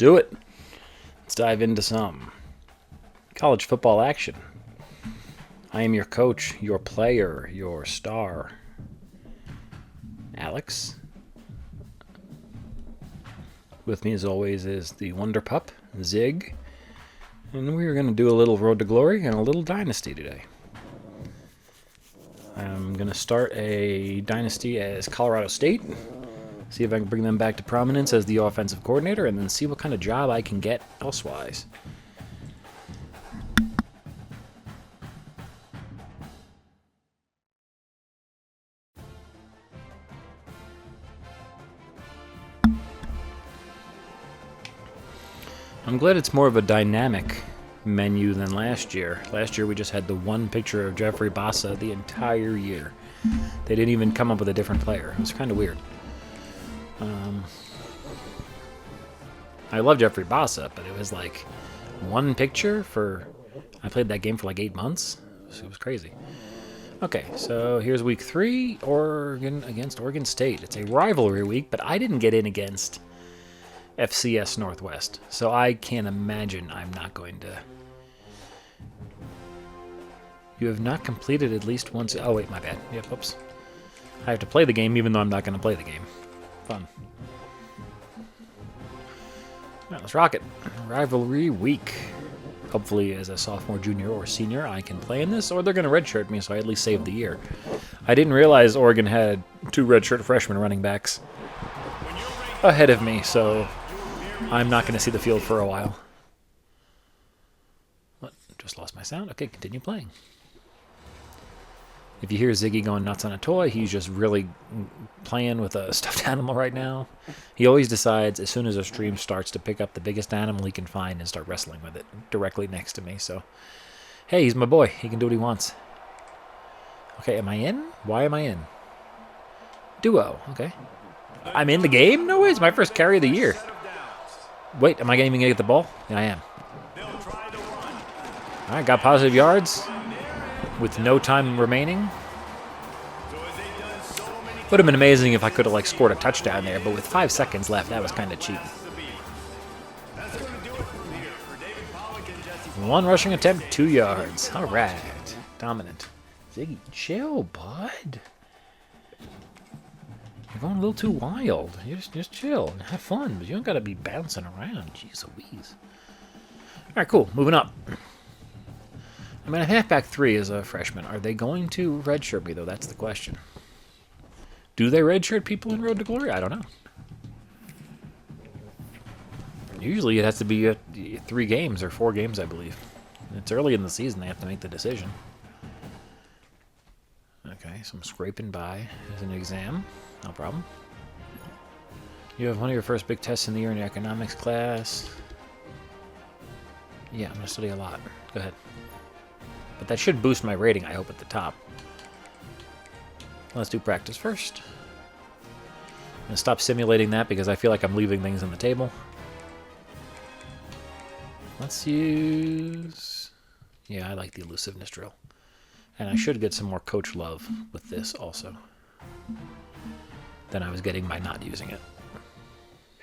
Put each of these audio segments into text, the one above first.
do it. Let's dive into some college football action. I am your coach, your player, your star, Alex. With me, as always, is the Wonder Pup, Zig. And we're going to do a little Road to Glory and a little Dynasty today. I'm going to start a Dynasty as Colorado State. See if I can bring them back to prominence as the offensive coordinator, and then see what kind of job I can get elsewise. I'm glad it's more of a dynamic menu than last year. Last year we just had the one picture of Jeffrey Bassa the entire year. They didn't even come up with a different player. It was kind of weird. I love Jeffrey Bassa, but it was like one picture for... I played that game for like 8 months. It was crazy. Okay, so here's week 3, Oregon against Oregon State. It's a rivalry week, but I didn't get in against FCS Northwest, so I can't imagine I'm not going to... You have not completed at least once... Oh, wait, my bad. Yep, oops. I have to play the game even though I'm not going to play the game. Fun. All right, let's rock it. Rivalry week. Hopefully, as a sophomore, junior, or senior, I can play in this, or they're going to redshirt me, so I at least save the year. I didn't realize Oregon had 2 redshirt freshman running backs ahead of me, so I'm not going to see the field for a while. What? Just lost my sound? Okay, continue playing. If you hear Ziggy going nuts on a toy, he's just really playing with a stuffed animal right now. He always decides as soon as a stream starts to pick up the biggest animal he can find and start wrestling with it directly next to me. So, hey, he's my boy. He can do what he wants. Okay, am I in? Why am I in? Duo. Okay. I'm in the game? No way. It's my first carry of the year. Wait, am I even going to get the ball? Yeah, I am. All right, got positive yards with no time remaining. Would have been amazing if I could have like scored a touchdown there, but with 5 seconds left, that was kind of cheap. 1 rushing attempt, 2 yards. All right, dominant. Ziggy, chill, bud. You're going a little too wild. You just chill and have fun, but you don't got to be bouncing around. Jeez Louise. All right, cool. Moving up. I'm in a halfback 3 as a freshman. Are they going to redshirt me, though? That's the question. Do they redshirt people in Road to Glory? I don't know. Usually it has to be 3 games or 4 games, I believe. It's early in the season. They have to make the decision. Okay, so I'm scraping by as an exam. No problem. You have one of your first big tests in the year in your economics class. Yeah, I'm going to study a lot. Go ahead. But that should boost my rating, I hope, at the top. Let's do practice first. I'm going to stop simulating that because I feel like I'm leaving things on the table. Let's use... Yeah, I like the elusiveness drill. And I should get some more coach love with this also than I was getting by not using it.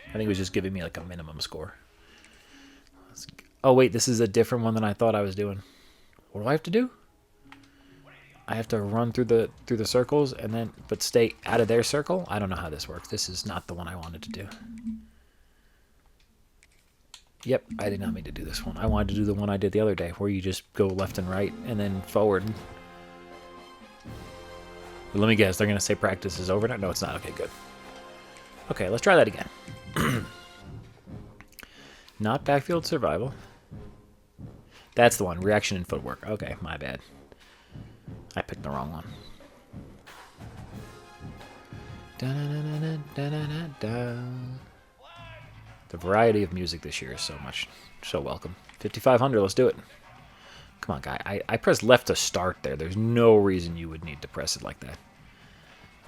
I think it was just giving me like a minimum score. Oh, wait, this is a different one than I thought I was doing. What do I have to do? I have to run through the circles and then but stay out of their circle? I don't know how this works. This is not the one I wanted to do. Yep, I did not mean to do this one. I wanted to do the one I did the other day where you just go left and right and then forward. But let me guess, they're going to say practice is over now? No, it's not. Okay, good. Okay, let's try that again. Not backfield survival. That's the one. Reaction and footwork. Okay, my bad. I picked the wrong one. The variety of music this year is so welcome. 5,500, let's do it. Come on, guy. I pressed left to start there. There's no reason you would need to press it like that.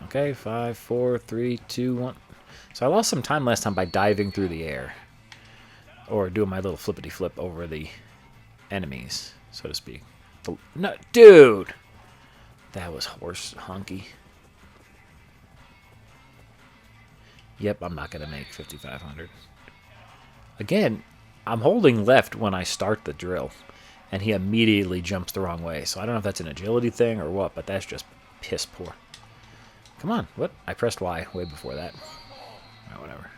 Okay, 5, 4, 3, 2, 1. So I lost some time last time by diving through the air. Or doing my little flippity flip over the enemies, so to speak. No, dude! That was horse honky. Yep, I'm not going to make 5,500. Again, I'm holding left when I start the drill, and he immediately jumps the wrong way. So I don't know if that's an agility thing or what, but that's just piss poor. Come on, what? I pressed Y way before that. Oh, whatever.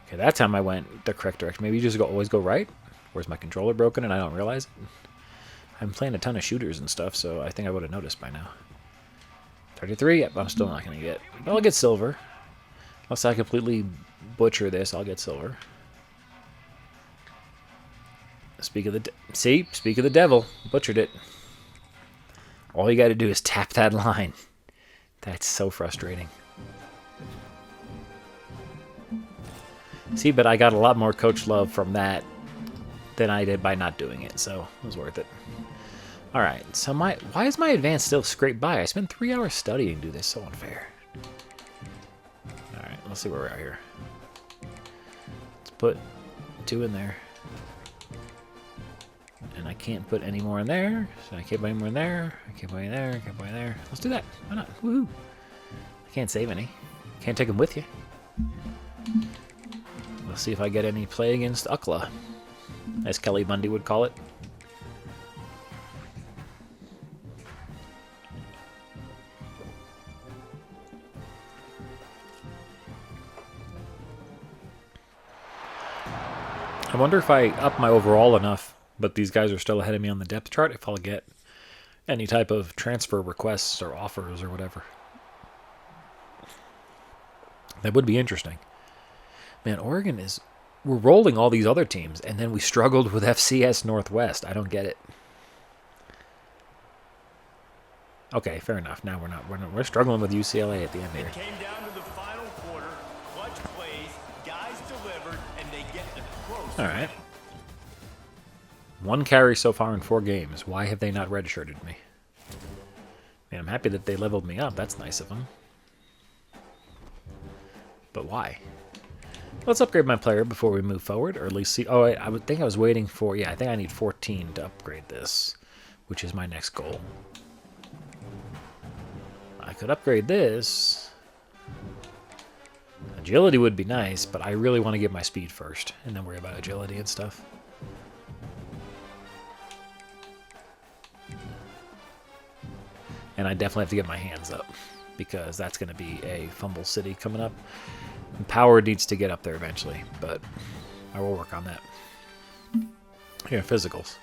Okay, that time I went the correct direction. Maybe you just always go right? Where's my controller broken and I don't realize it? I'm playing a ton of shooters and stuff, so I think I would have noticed by now. 33? Yep, I'm still not going to get... Well, I'll get silver. Unless I completely butcher this, I'll get silver. Speak of the devil. Butchered it. All you got to do is tap that line. That's so frustrating. See, but I got a lot more coach love from that than I did by not doing it, so it was worth it. Alright, so why is my advance still scraped by? I spent 3 hours studying to do this. So unfair. Alright, let's see where we're at here. Let's put 2 in there. And I can't put any more in there, so I can't put any more in there. I can't put any there, I can't put any there. Let's do that. Why not? Woohoo! I can't save any. Can't take them with you. Let's see if I get any play against Ukla, as Kelly Bundy would call it. I wonder if I up my overall enough, but these guys are still ahead of me on the depth chart, if I'll get any type of transfer requests or offers or whatever. That would be interesting. Man, Oregon is... We're rolling all these other teams, and then we struggled with FCS Northwest. I don't get it. Okay, fair enough. Now we're struggling with UCLA at the end here. It came down to the final quarter. Clutch plays, guys delivered, and they get the close. All right. 1 carry so far in 4 games. Why have they not redshirted me? Man, I'm happy that they leveled me up. That's nice of them. But why? Let's upgrade my player before we move forward, or at least see... Oh, I would think I was waiting for... Yeah, I think I need 14 to upgrade this, which is my next goal. I could upgrade this. Agility would be nice, but I really want to get my speed first, and then worry about agility and stuff. And I definitely have to get my hands up, because that's going to be a fumble city coming up. And power needs to get up there eventually, but I will work on that. Here, physicals.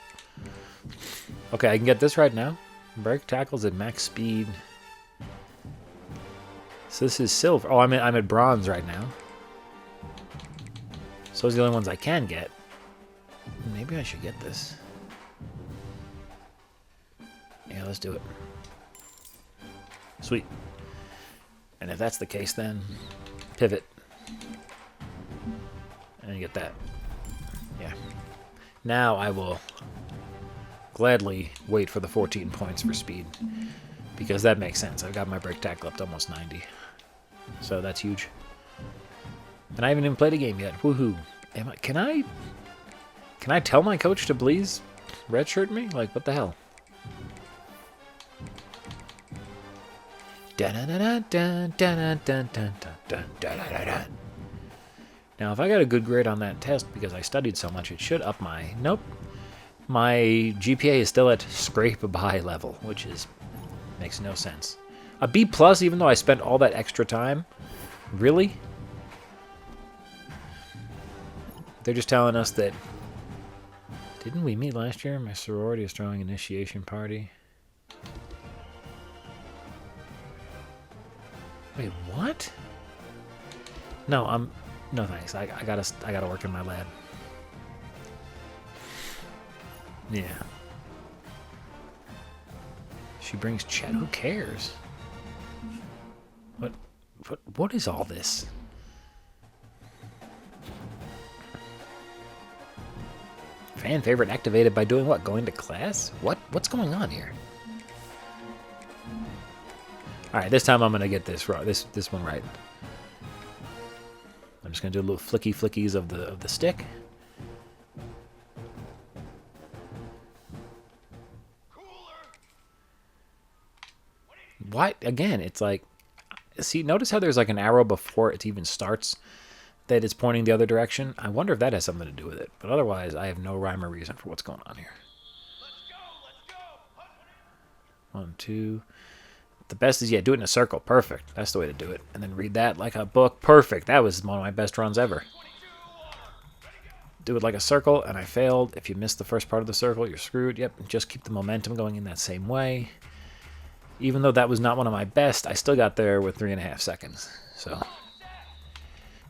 Okay, I can get this right now. Break tackles at max speed. So this is silver. Oh, I'm at bronze right now. So those are the only ones I can get. Maybe I should get this. Yeah, let's do it. Sweet. And if that's the case, then pivot. And you get that. Yeah. Now I will gladly wait for the 14 points for speed, because that makes sense. I've got my break tackle up to almost 90. So that's huge. And I haven't even played a game yet. Woohoo. Can I tell my coach to please redshirt me? Like, what the hell? Now, if I got a good grade on that test because I studied so much, it should up my... Nope. My GPA is still at scrape by level, which is... makes no sense. A B+, even though I spent all that extra time? Really? They're just telling us that... Didn't we meet last year? My sorority is throwing initiation party. Wait, what? No, no thanks. I gotta work in my lab. Yeah. She brings chat. Who cares? What is all this? Fan favorite activated by doing what? Going to class? What's going on here? All right, this time I'm gonna get this right. This one right. I'm just gonna do a little flickies of the stick. What? Again, it's like, see, notice how there's like an arrow before it even starts. that it's pointing the other direction. I wonder if that has something to do with it. But otherwise, I have no rhyme or reason for what's going on here. 1, 2. The best is, yeah, do it in a circle. Perfect. That's the way to do it. And then read that like a book. Perfect. That was one of my best runs ever. Do it like a circle, and I failed. If you miss the first part of the circle, you're screwed. Yep, just keep the momentum going in that same way. Even though that was not one of my best, I still got there with 3.5 seconds. So,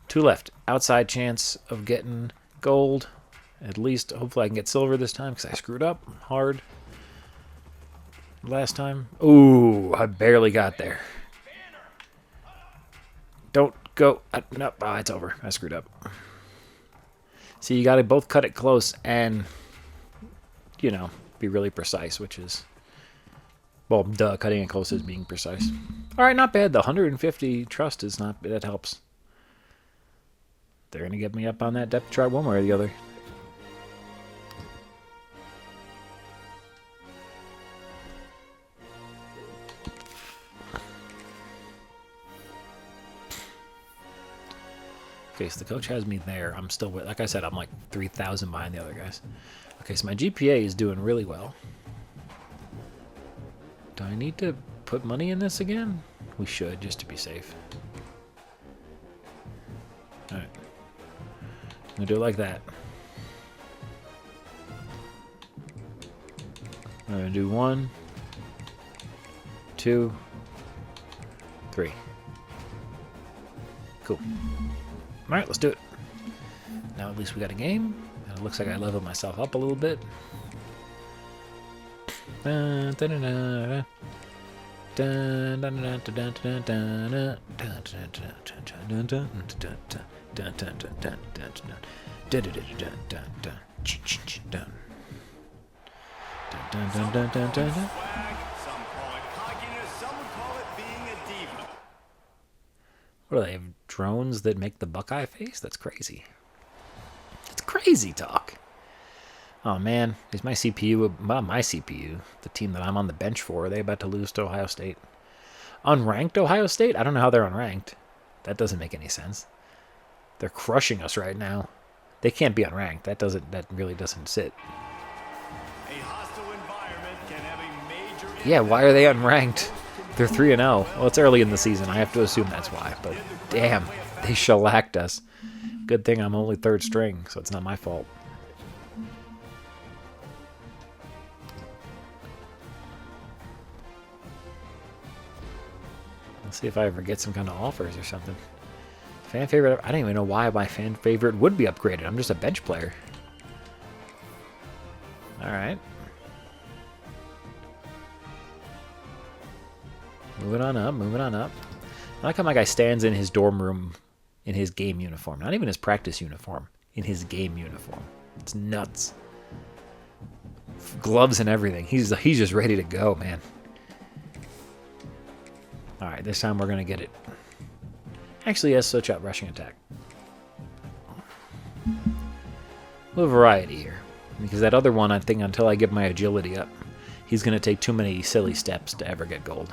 2 left. Outside chance of getting gold. At least, hopefully I can get silver this time, because I screwed up hard last time. Ooh, I barely got there. Don't go. No, it's over. I screwed up. See, you got to both cut it close and, you know, be really precise, which is, well, duh, cutting it close is being precise. All right, not bad. The 150 trust is not, that helps. They're going to get me up on that depth chart one way or the other. Okay, so the coach has me there. I'm still, like I said, I'm like 3,000 behind the other guys. Okay, so my GPA is doing really well. Do I need to put money in this again? We should, just to be safe. Alright. I'm going to do it like that. I'm going to do 1, 2, 3. Cool. Alright, let's do it. Now at least we got a game. And it looks like I leveled myself up a little bit. What do they have? Drones that make the Buckeye face? That's crazy. That's crazy talk. Oh man, is my CPU, well, my CPU, the team that I'm on the bench for, are they about to lose to Ohio State? Unranked Ohio State? I don't know how they're unranked. That doesn't make any sense. They're crushing us right now. They can't be unranked. That really doesn't sit. A hostile environment can have a major Yeah, why are they unranked? They're 3-0. Well, it's early in the season. I have to assume that's why. But damn, they shellacked us. Good thing I'm only 3rd string, so it's not my fault. Let's see if I ever get some kind of offers or something. Fan favorite. I don't even know why my fan favorite would be upgraded. I'm just a bench player. All right. Moving on up, moving on up. I like how my guy stands in his dorm room in his game uniform. Not even his practice uniform. In his game uniform. It's nuts. Gloves and everything. He's just ready to go, man. Alright, this time we're going to get it. Actually, yes, switch out rushing attack. A little variety here. Because that other one, I think, until I get my agility up, he's going to take too many silly steps to ever get gold.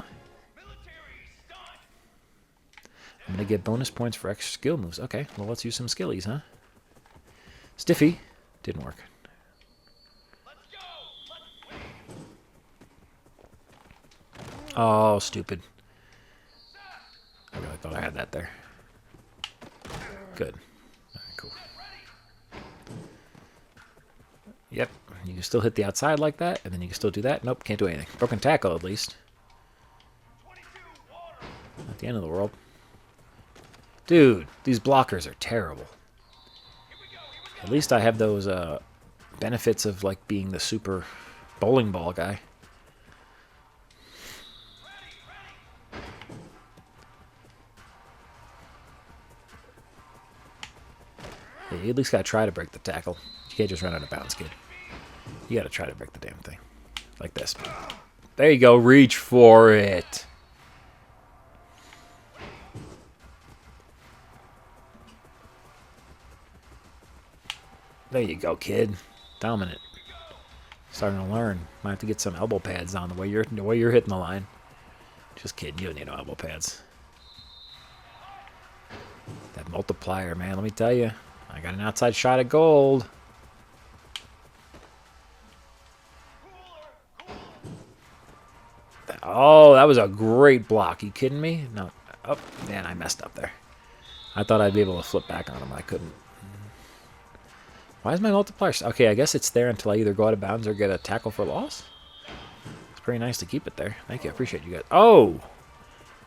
I'm going to get bonus points for extra skill moves. Okay, well, let's use some skillies, huh? Stiffy. Didn't work. Oh, stupid. I really thought I had that there. Good. All right, cool. Yep, you can still hit the outside like that, and then you can still do that. Nope, can't do anything. Broken tackle, at least. Not the end of the world. Dude, these blockers are terrible. At least I have those benefits of like being the super bowling ball guy. Yeah, you at least gotta try to break the tackle. You can't just run out of bounds, kid. You gotta try to break the damn thing. Like this. There you go, reach for it. There you go, kid. Dominant. Starting to learn. Might have to get some elbow pads on the way you're hitting the line. Just kidding. You don't need no elbow pads. That multiplier, man, let me tell you. I got an outside shot at gold. Oh, that was a great block. You kidding me? No. Oh, man, I messed up there. I thought I'd be able to flip back on him. I couldn't. Why is my multiplier... Okay, I guess it's there until I either go out of bounds or get a tackle for loss. It's pretty nice to keep it there. Thank you. I appreciate you guys. Oh!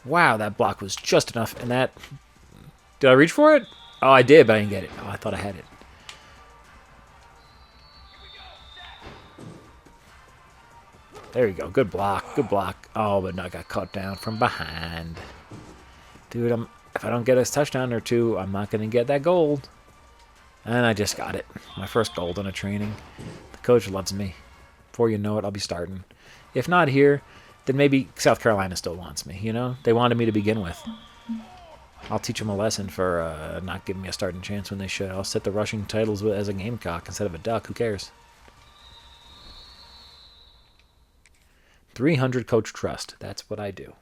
Wow, that block was just enough. And that... Did I reach for it? Oh, I did, but I didn't get it. Oh, I thought I had it. There you go. Good block. Good block. Oh, but no, I got caught down from behind. Dude, if I don't get a touchdown or two, I'm not going to get that gold. And I just got it. My first gold in a training. The coach loves me. Before you know it, I'll be starting. If not here, then maybe South Carolina still wants me, you know? They wanted me to begin with. I'll teach them a lesson for not giving me a starting chance when they should. I'll set the rushing titles as a Gamecock instead of a Duck. Who cares? 300 coach trust. That's what I do.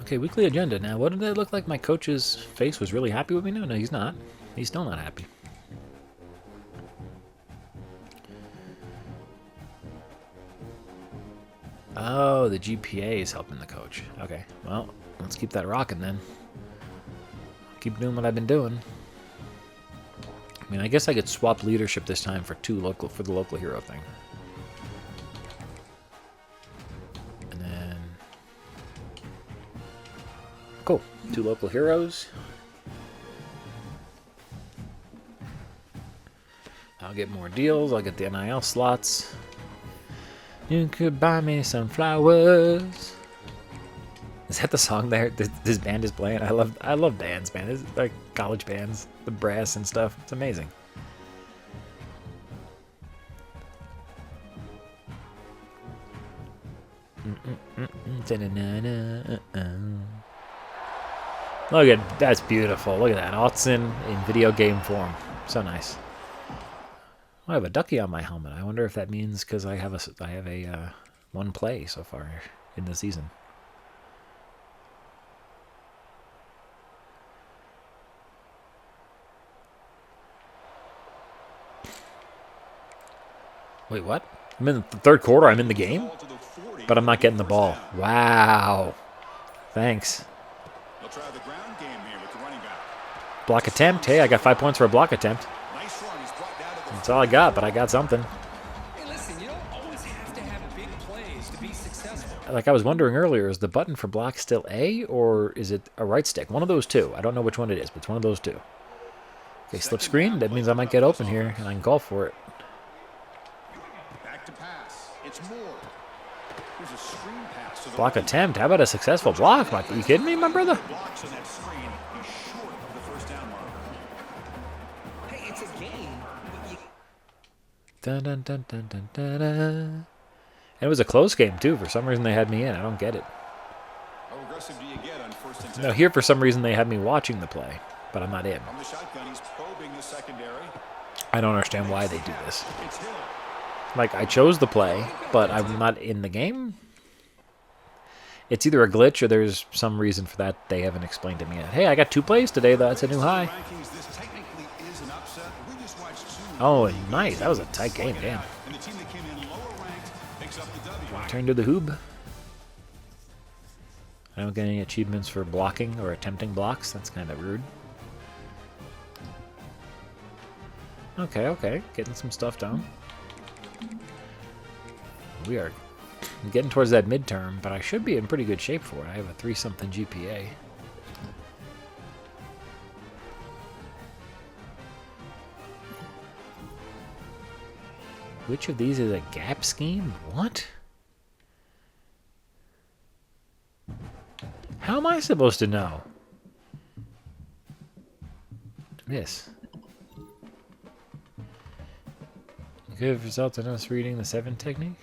Okay, weekly agenda. Now, what did it look like? My coach's face was really happy with me? No, he's not. He's still not happy. Oh, the GPA is helping the coach. Okay, well, let's keep that rocking then. Keep doing what I've been doing. I mean, I guess I could swap leadership this time for the local hero thing. And then... Cool. 2 local heroes. I'll get more deals. I'll get the NIL slots. You could buy me some flowers. Is that the song there? This band is playing. I love bands, man. It's like college bands, the brass and stuff. It's amazing. Look at that's beautiful. Look at that. Autzen in video game form. So nice. I have a ducky on my helmet. I wonder if that means because I have a one play so far in the season. Wait, what? I'm in the third quarter. I'm in the game, but I'm not getting the ball. Wow. Thanks. Block attempt. Hey, I got 5 points for a block attempt. That's all I got, but I got something. Hey, listen, you don't always have to have big plays to be successful. Like I was wondering earlier, is the button for block still A or is it a right stick? One of those two. I don't know which one it is, but it's one of those two. Okay, slip screen. That means I might get open here, and I can call for it. Back to pass. It's more. Here's a screen pass to the Block attempt. How about a successful block? Are you kidding me, my brother? blocks on that screen. He's short of the first down marker. Hey, it's a game. Dun, dun, dun, dun, dun, dun, dun. And it was a close game, too. For some reason, they had me in. I don't get it. How aggressive do you get on first and 10? No, here, for some reason, they had me watching the play, but I'm not in. From the shotgun, he's probing the secondary. I don't understand why they do this. It's Hill. Like, I chose the play, but I'm not in the game. It's either a glitch or there's some reason for that they haven't explained to me yet. Hey, I got 2 plays today. That's a new high. Rankings, this technically is an upset. We just watched 2. Oh, nice. That was a tight game. Damn. And the team that came in lower ranked picks up the W. Turn to the hoob. I don't get any achievements for blocking or attempting blocks. That's kind of rude. Okay. Getting some stuff down. We are getting towards that midterm, but I should be in pretty good shape for it. I have a 3-something GPA. Which of these is a gap scheme? What? How am I supposed to know? This. Could have resulted in us reading the 7 technique?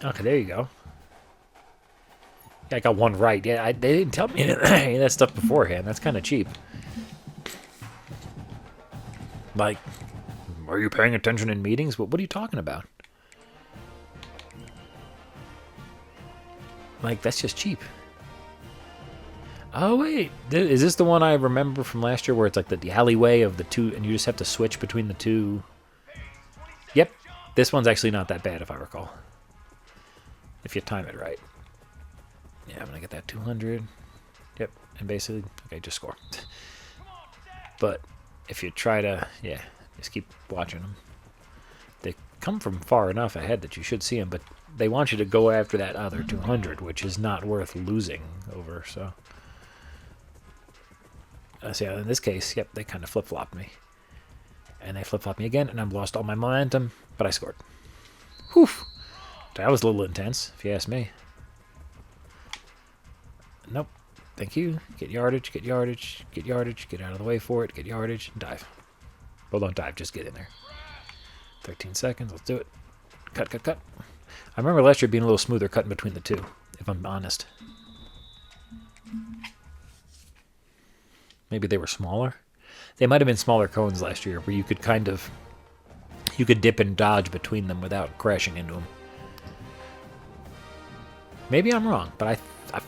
Okay, there you go. Yeah, I got one right. Yeah, they didn't tell me any of that stuff beforehand. That's kind of cheap. Like, are you paying attention in meetings? What are you talking about? Like, that's just cheap. Oh, wait. Is this the one I remember from last year where it's like the alleyway of the two, and you just have to switch between the two? Yep. This one's actually not that bad, if I recall. If you time it right. Yeah, I'm going to get that 200. Yep. And basically, okay, just score. But if you try to, yeah, just keep watching them. They come from far enough ahead that you should see them, but they want you to go after that other 200, which is not worth losing over, so... So yeah, in this case, yep, they kind of flip-flopped me. And they flip-flopped me again, and I've lost all my momentum, but I scored. Whew! That was a little intense, if you ask me. Nope. Thank you. Get yardage, get yardage, get yardage, get out of the way for it, get yardage, and dive. Well, don't dive, just get in there. 13 seconds, let's do it. Cut, cut, cut. I remember last year being a little smoother cutting between the two, if I'm honest. Maybe they were smaller. They might have been smaller cones last year where you could kind of... You could dip and dodge between them without crashing into them. Maybe I'm wrong, but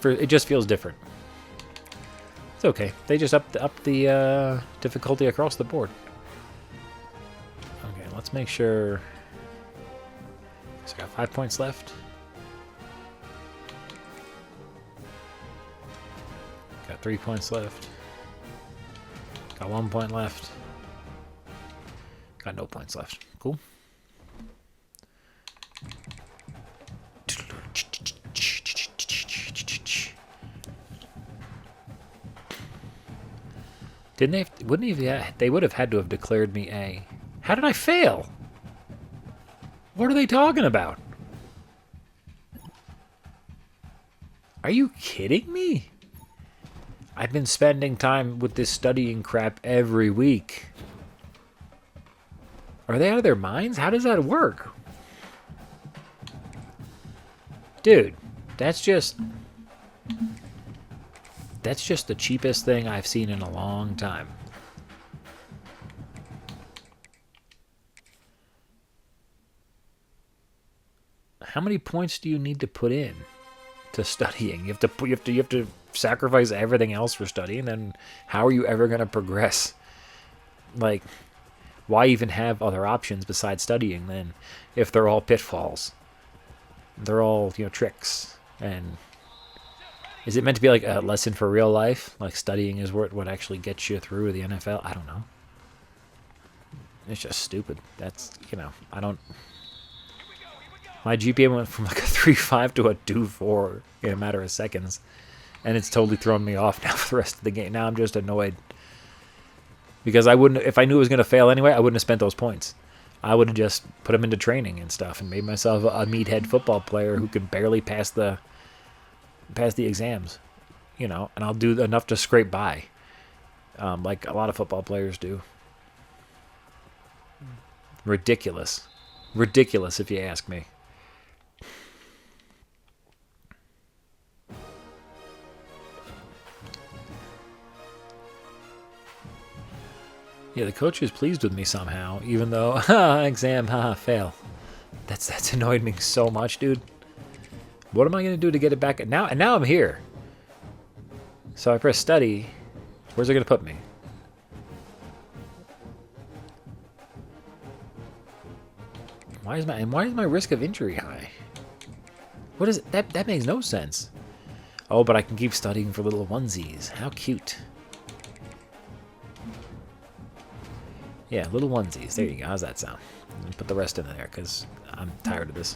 it just feels different. It's okay. They just upped the difficulty across the board. Okay, let's make sure... So I got 5 points left. Got 3 points left. Got 1 point left. Got no points left. Cool. Didn't they? They would have had to have declared me A. How did I fail? What are they talking about? Are you kidding me? I've been spending time with this studying crap every week. Are they out of their minds? How does that work? Dude, that's just the cheapest thing I've seen in a long time. How many points do you need to put in to studying? You have to sacrifice everything else for studying, then how are you ever going to progress? Like, why even have other options besides studying then if they're all pitfalls? They're all, tricks. And is it meant to be like a lesson for real life? Like studying is what actually gets you through the NFL? I don't know. It's just stupid. That's, I don't... My GPA went from like a 3.5 to a 2.4 in a matter of seconds. And it's totally thrown me off now for the rest of the game. Now I'm just annoyed. Because if I knew it was going to fail anyway, I wouldn't have spent those points. I would have just put them into training and stuff and made myself a meathead football player who could barely pass the exams. And I'll do enough to scrape by. Like a lot of football players do. Ridiculous. Ridiculous if you ask me. Yeah, the coach is pleased with me somehow, even though, exam, fail. That's annoyed me so much, dude. What am I going to do to get it back? And now I'm here. So I press study. Where's it going to put me? Why is my risk of injury high? What is it? That makes no sense. Oh, but I can keep studying for little onesies. How cute. Yeah, little onesies. There you go. How's that sound? Put the rest in there because I'm tired of this.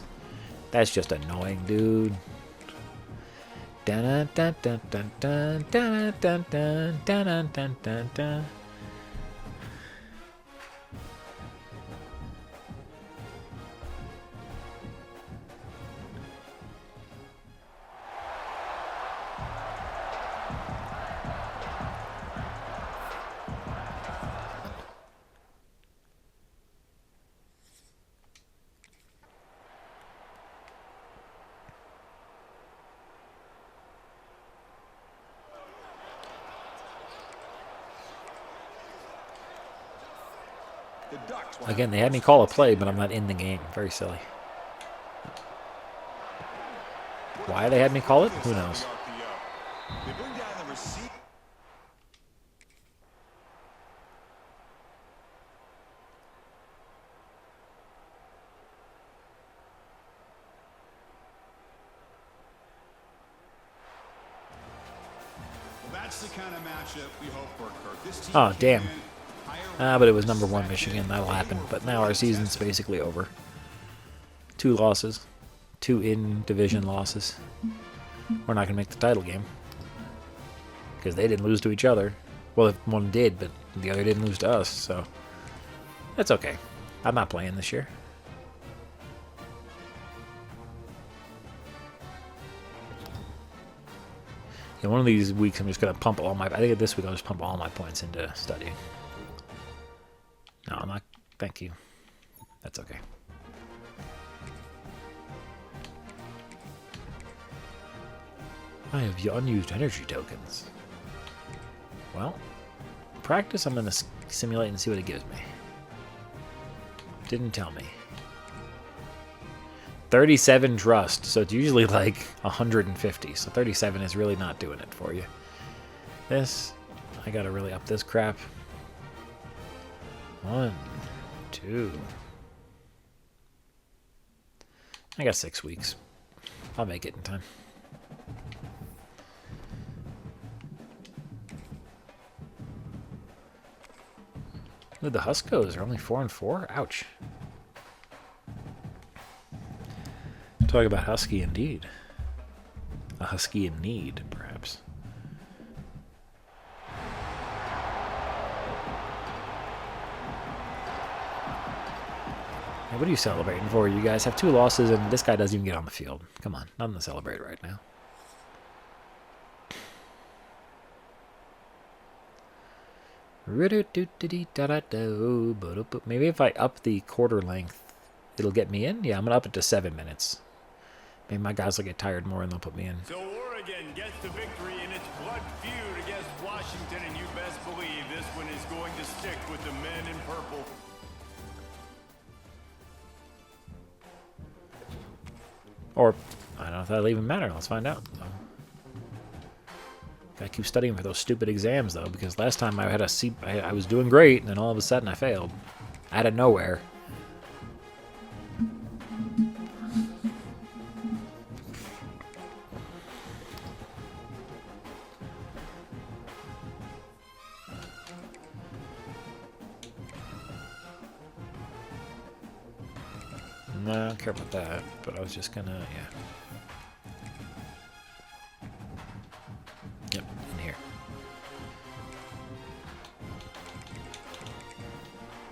That's just annoying, dude. Dun dun dun dun dun dun dun dun dun dun dun dun. Again, they had me call a play, but I'm not in the game. Very silly. Why they had me call it? Who knows? They bring down the receiver. That's the kind of matchup we hope for, Kirk. This team Oh, damn. can win higher But it was number 1 Michigan. That'll happen. But now our season's basically over. 2 losses. 2 in-division losses. We're not going to make the title game. Because they didn't lose to each other. Well, if one did, but the other didn't lose to us, so... That's okay. I'm not playing this year. Yeah, one of these weeks I'm just going to pump all my... I think this week I'll just pump all my points into studying. No, I'm not... Thank you. That's okay. I have unused energy tokens. Well, practice I'm going to simulate and see what it gives me. Didn't tell me. 37 trust, so it's usually like 150, so 37 is really not doing it for you. This, I gotta really up this crap. 1, 2. I got 6 weeks. I'll make it in time. Ooh, the Huskos are only 4-4? Ouch. Talk about husky indeed. A husky in need, perhaps. Hey, what are you celebrating for? You guys have 2 losses and this guy doesn't even get on the field. Come on, nothing to celebrate right now. Maybe if I up the quarter length, it'll get me in? Yeah, I'm going to up it to 7 minutes. Maybe my guys will get tired more and they'll put me in. So Oregon gets the victory in its blood feud against Washington, and you best believe this one is going to stick with the men in purple. Or, I don't know if that'll even matter. Let's find out. Gotta keep studying for those stupid exams, though, because last time I had a C, I was doing great, and then all of a sudden I failed. Out of nowhere. No, I don't care about that, but I was just gonna, yeah. Yep, in here.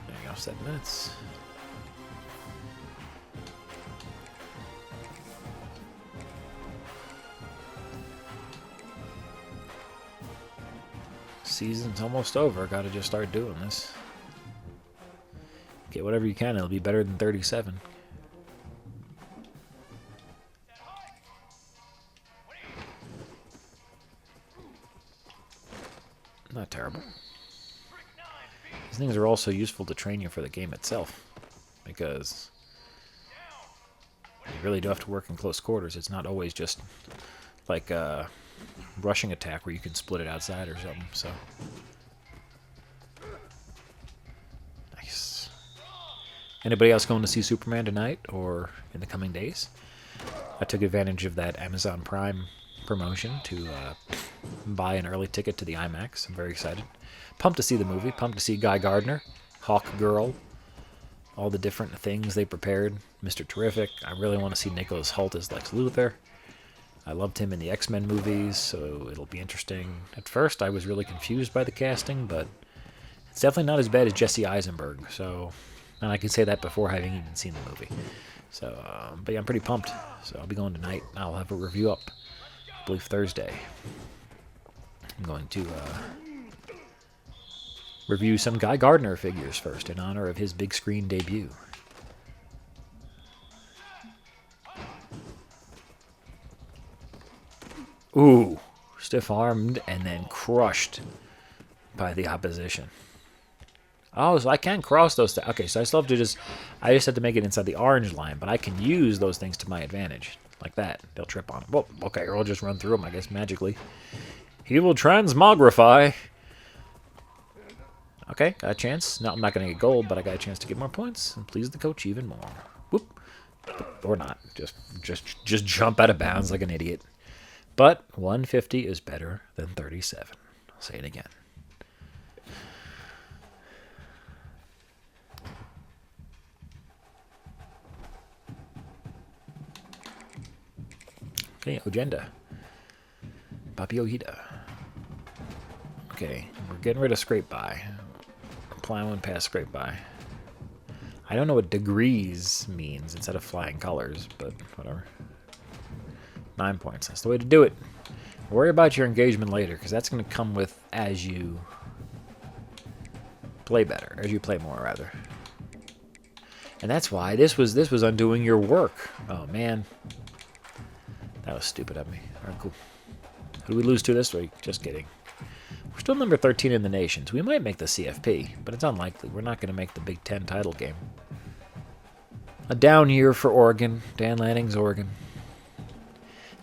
There you go, 7 minutes. Season's almost over, gotta just start doing this. Get whatever you can, it'll be better than 37. Not terrible. These things are also useful to train you for the game itself, because you really do have to work in close quarters. It's not always just like a rushing attack where you can split it outside or something. So nice. Anybody else going to see Superman tonight or in the coming days? I took advantage of that Amazon Prime promotion to buy an early ticket to the IMAX. I'm very excited. Pumped to see the movie. Pumped to see Guy Gardner, Hawk Girl, all the different things they prepared. Mr. Terrific. I really want to see Nicholas Hoult as Lex Luthor. I loved him in the X-Men movies, so it'll be interesting. At first, I was really confused by the casting, but it's definitely not as bad as Jesse Eisenberg. So, and I can say that before having even seen the movie. So, but yeah, I'm pretty pumped. So I'll be going tonight. I'll have a review up, I believe Thursday. I'm going to review some Guy Gardner figures first in honor of his big screen debut. Ooh, stiff-armed and then crushed by the opposition. Oh, so I can cross those. Okay, so I still have to I just have to make it inside the orange line, but I can use those things to my advantage. Like that. They'll trip on them. Well, okay, or I'll just run through them, I guess, magically. He will transmogrify. Okay, got a chance. No, I'm not going to get gold, but I got a chance to get more points and please the coach even more. Whoop. Or not. Just jump out of bounds like an idiot. But 150 is better than 37. I'll say it again. Okay, Agenda. Papi Ojeda. Okay, we're getting rid of scrape by. Plowing past scrape by. I don't know what degrees means instead of flying colors, but whatever. 9 points. That's the way to do it. Worry about your engagement later, because that's going to come with as you play better, as you play more, rather. And that's why this was undoing your work. Oh man, that was stupid of me. All right, cool. Who do we lose to this week? Just kidding. We're still number 13 in the nation, so we might make the CFP, but it's unlikely. We're not going to make the Big Ten title game. A down year for Oregon. Dan Lanning's Oregon.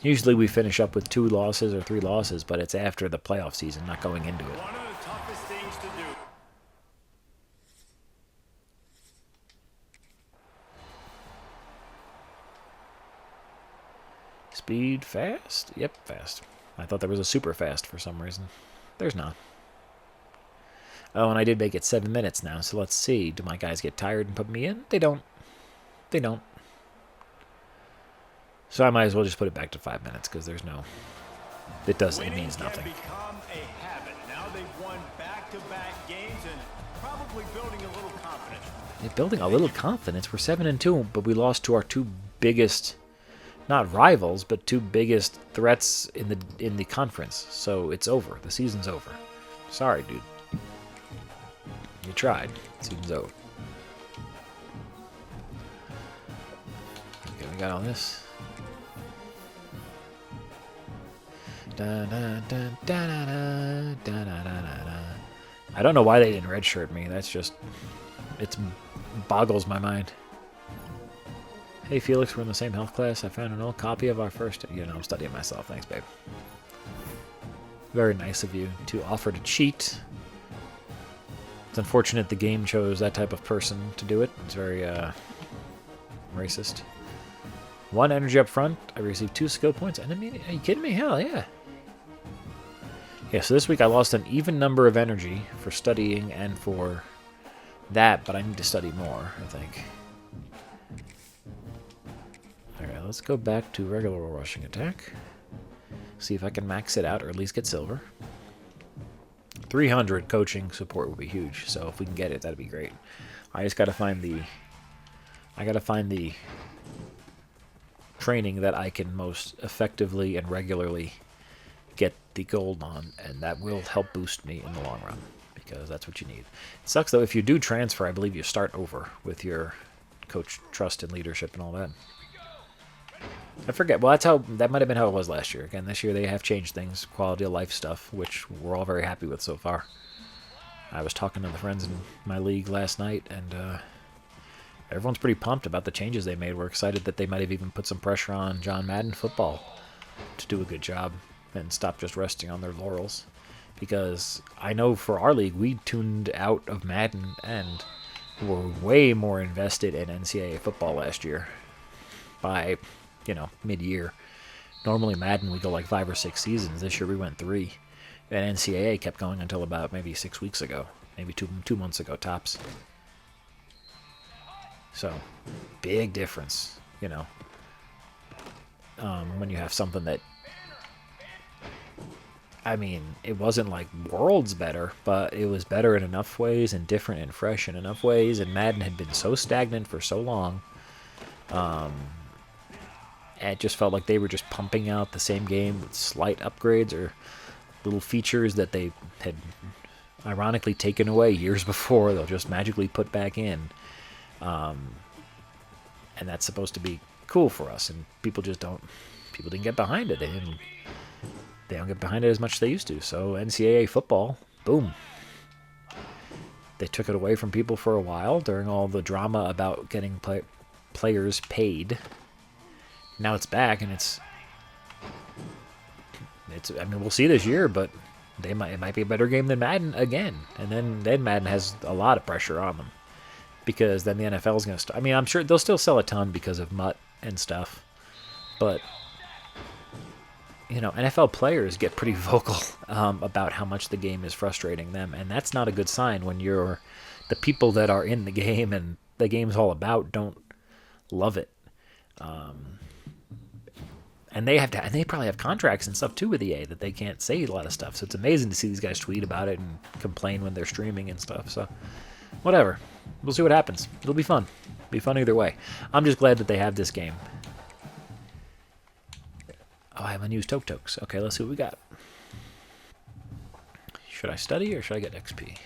Usually we finish up with 2 losses or 3 losses, but it's after the playoff season, not going into it. One of the toughest things to do. Speed fast? Yep, fast. I thought there was a super fast for some reason. There's not. Oh, and I did make it 7 minutes now, so let's see. Do my guys get tired and put me in? They don't. They don't. So I might as well just put it back to 5 minutes, because there's no... It means nothing. Winning can become a habit. Now they've won back-to-back games and probably building a little confidence. Yeah, building a little confidence. We're 7-2, but we lost to our 2 biggest... Not rivals, but 2 biggest threats in the conference. So it's over. The season's over. Sorry, dude. You tried. Season's over. Okay, we got all this. I don't know why they didn't redshirt me. That's just... It boggles my mind. Hey Felix, we're in the same health class. I found an old copy of our first... I'm studying myself. Thanks, babe. Very nice of you to offer to cheat. It's unfortunate the game chose that type of person to do it. It's very, racist. 1 energy up front. I received 2 skill points. And I mean, are you kidding me? Hell, yeah. Yeah, so this week I lost an even number of energy for studying and for that, but I need to study more, I think. Alright, let's go back to regular rushing attack. See if I can max it out or at least get silver. 300 coaching support would be huge, so if we can get it, that'd be great. I just gotta find the... training that I can most effectively and regularly get the gold on, and that will help boost me in the long run, because that's what you need. It sucks, though, if you do transfer, I believe you start over with your coach trust and leadership and all that. I forget. Well, that might have been how it was last year. Again, this year they have changed things, quality of life stuff, which we're all very happy with so far. I was talking to the friends in my league last night, and everyone's pretty pumped about the changes they made. We're excited that they might have even put some pressure on John Madden football to do a good job and stop just resting on their laurels. Because I know for our league, we tuned out of Madden and were way more invested in NCAA football last year by... mid-year. Normally Madden we go like 5 or 6 seasons. This year we went 3. And NCAA kept going until about maybe 6 weeks ago. Maybe two months ago, tops. So, big difference, when you have something that... I mean, it wasn't like worlds better, but it was better in enough ways and different and fresh in enough ways. And Madden had been so stagnant for so long. It just felt like they were just pumping out the same game with slight upgrades or little features that they had ironically taken away years before. They'll just magically put back in. And that's supposed to be cool for us. And people didn't get behind it. They don't get behind it as much as they used to. So NCAA football, boom. They took it away from people for a while during all the drama about getting players paid. Now it's back, and it's. I mean, we'll see this year, but it might be a better game than Madden again, and then Madden has a lot of pressure on them because then the NFL is going to start. I mean, I'm sure they'll still sell a ton because of MUT and stuff, but you know, NFL players get pretty vocal about how much the game is frustrating them, and that's not a good sign when you're the people that are in the game and the game's all about don't love it. And they probably have contracts and stuff too with EA that they can't say a lot of stuff. So it's amazing to see these guys tweet about it and complain when they're streaming and stuff. So whatever, we'll see what happens. It'll be fun. Be fun either way. I'm just glad that they have this game. Oh, I have unused Tokes. Okay, let's see what we got. Should I study or should I get XP?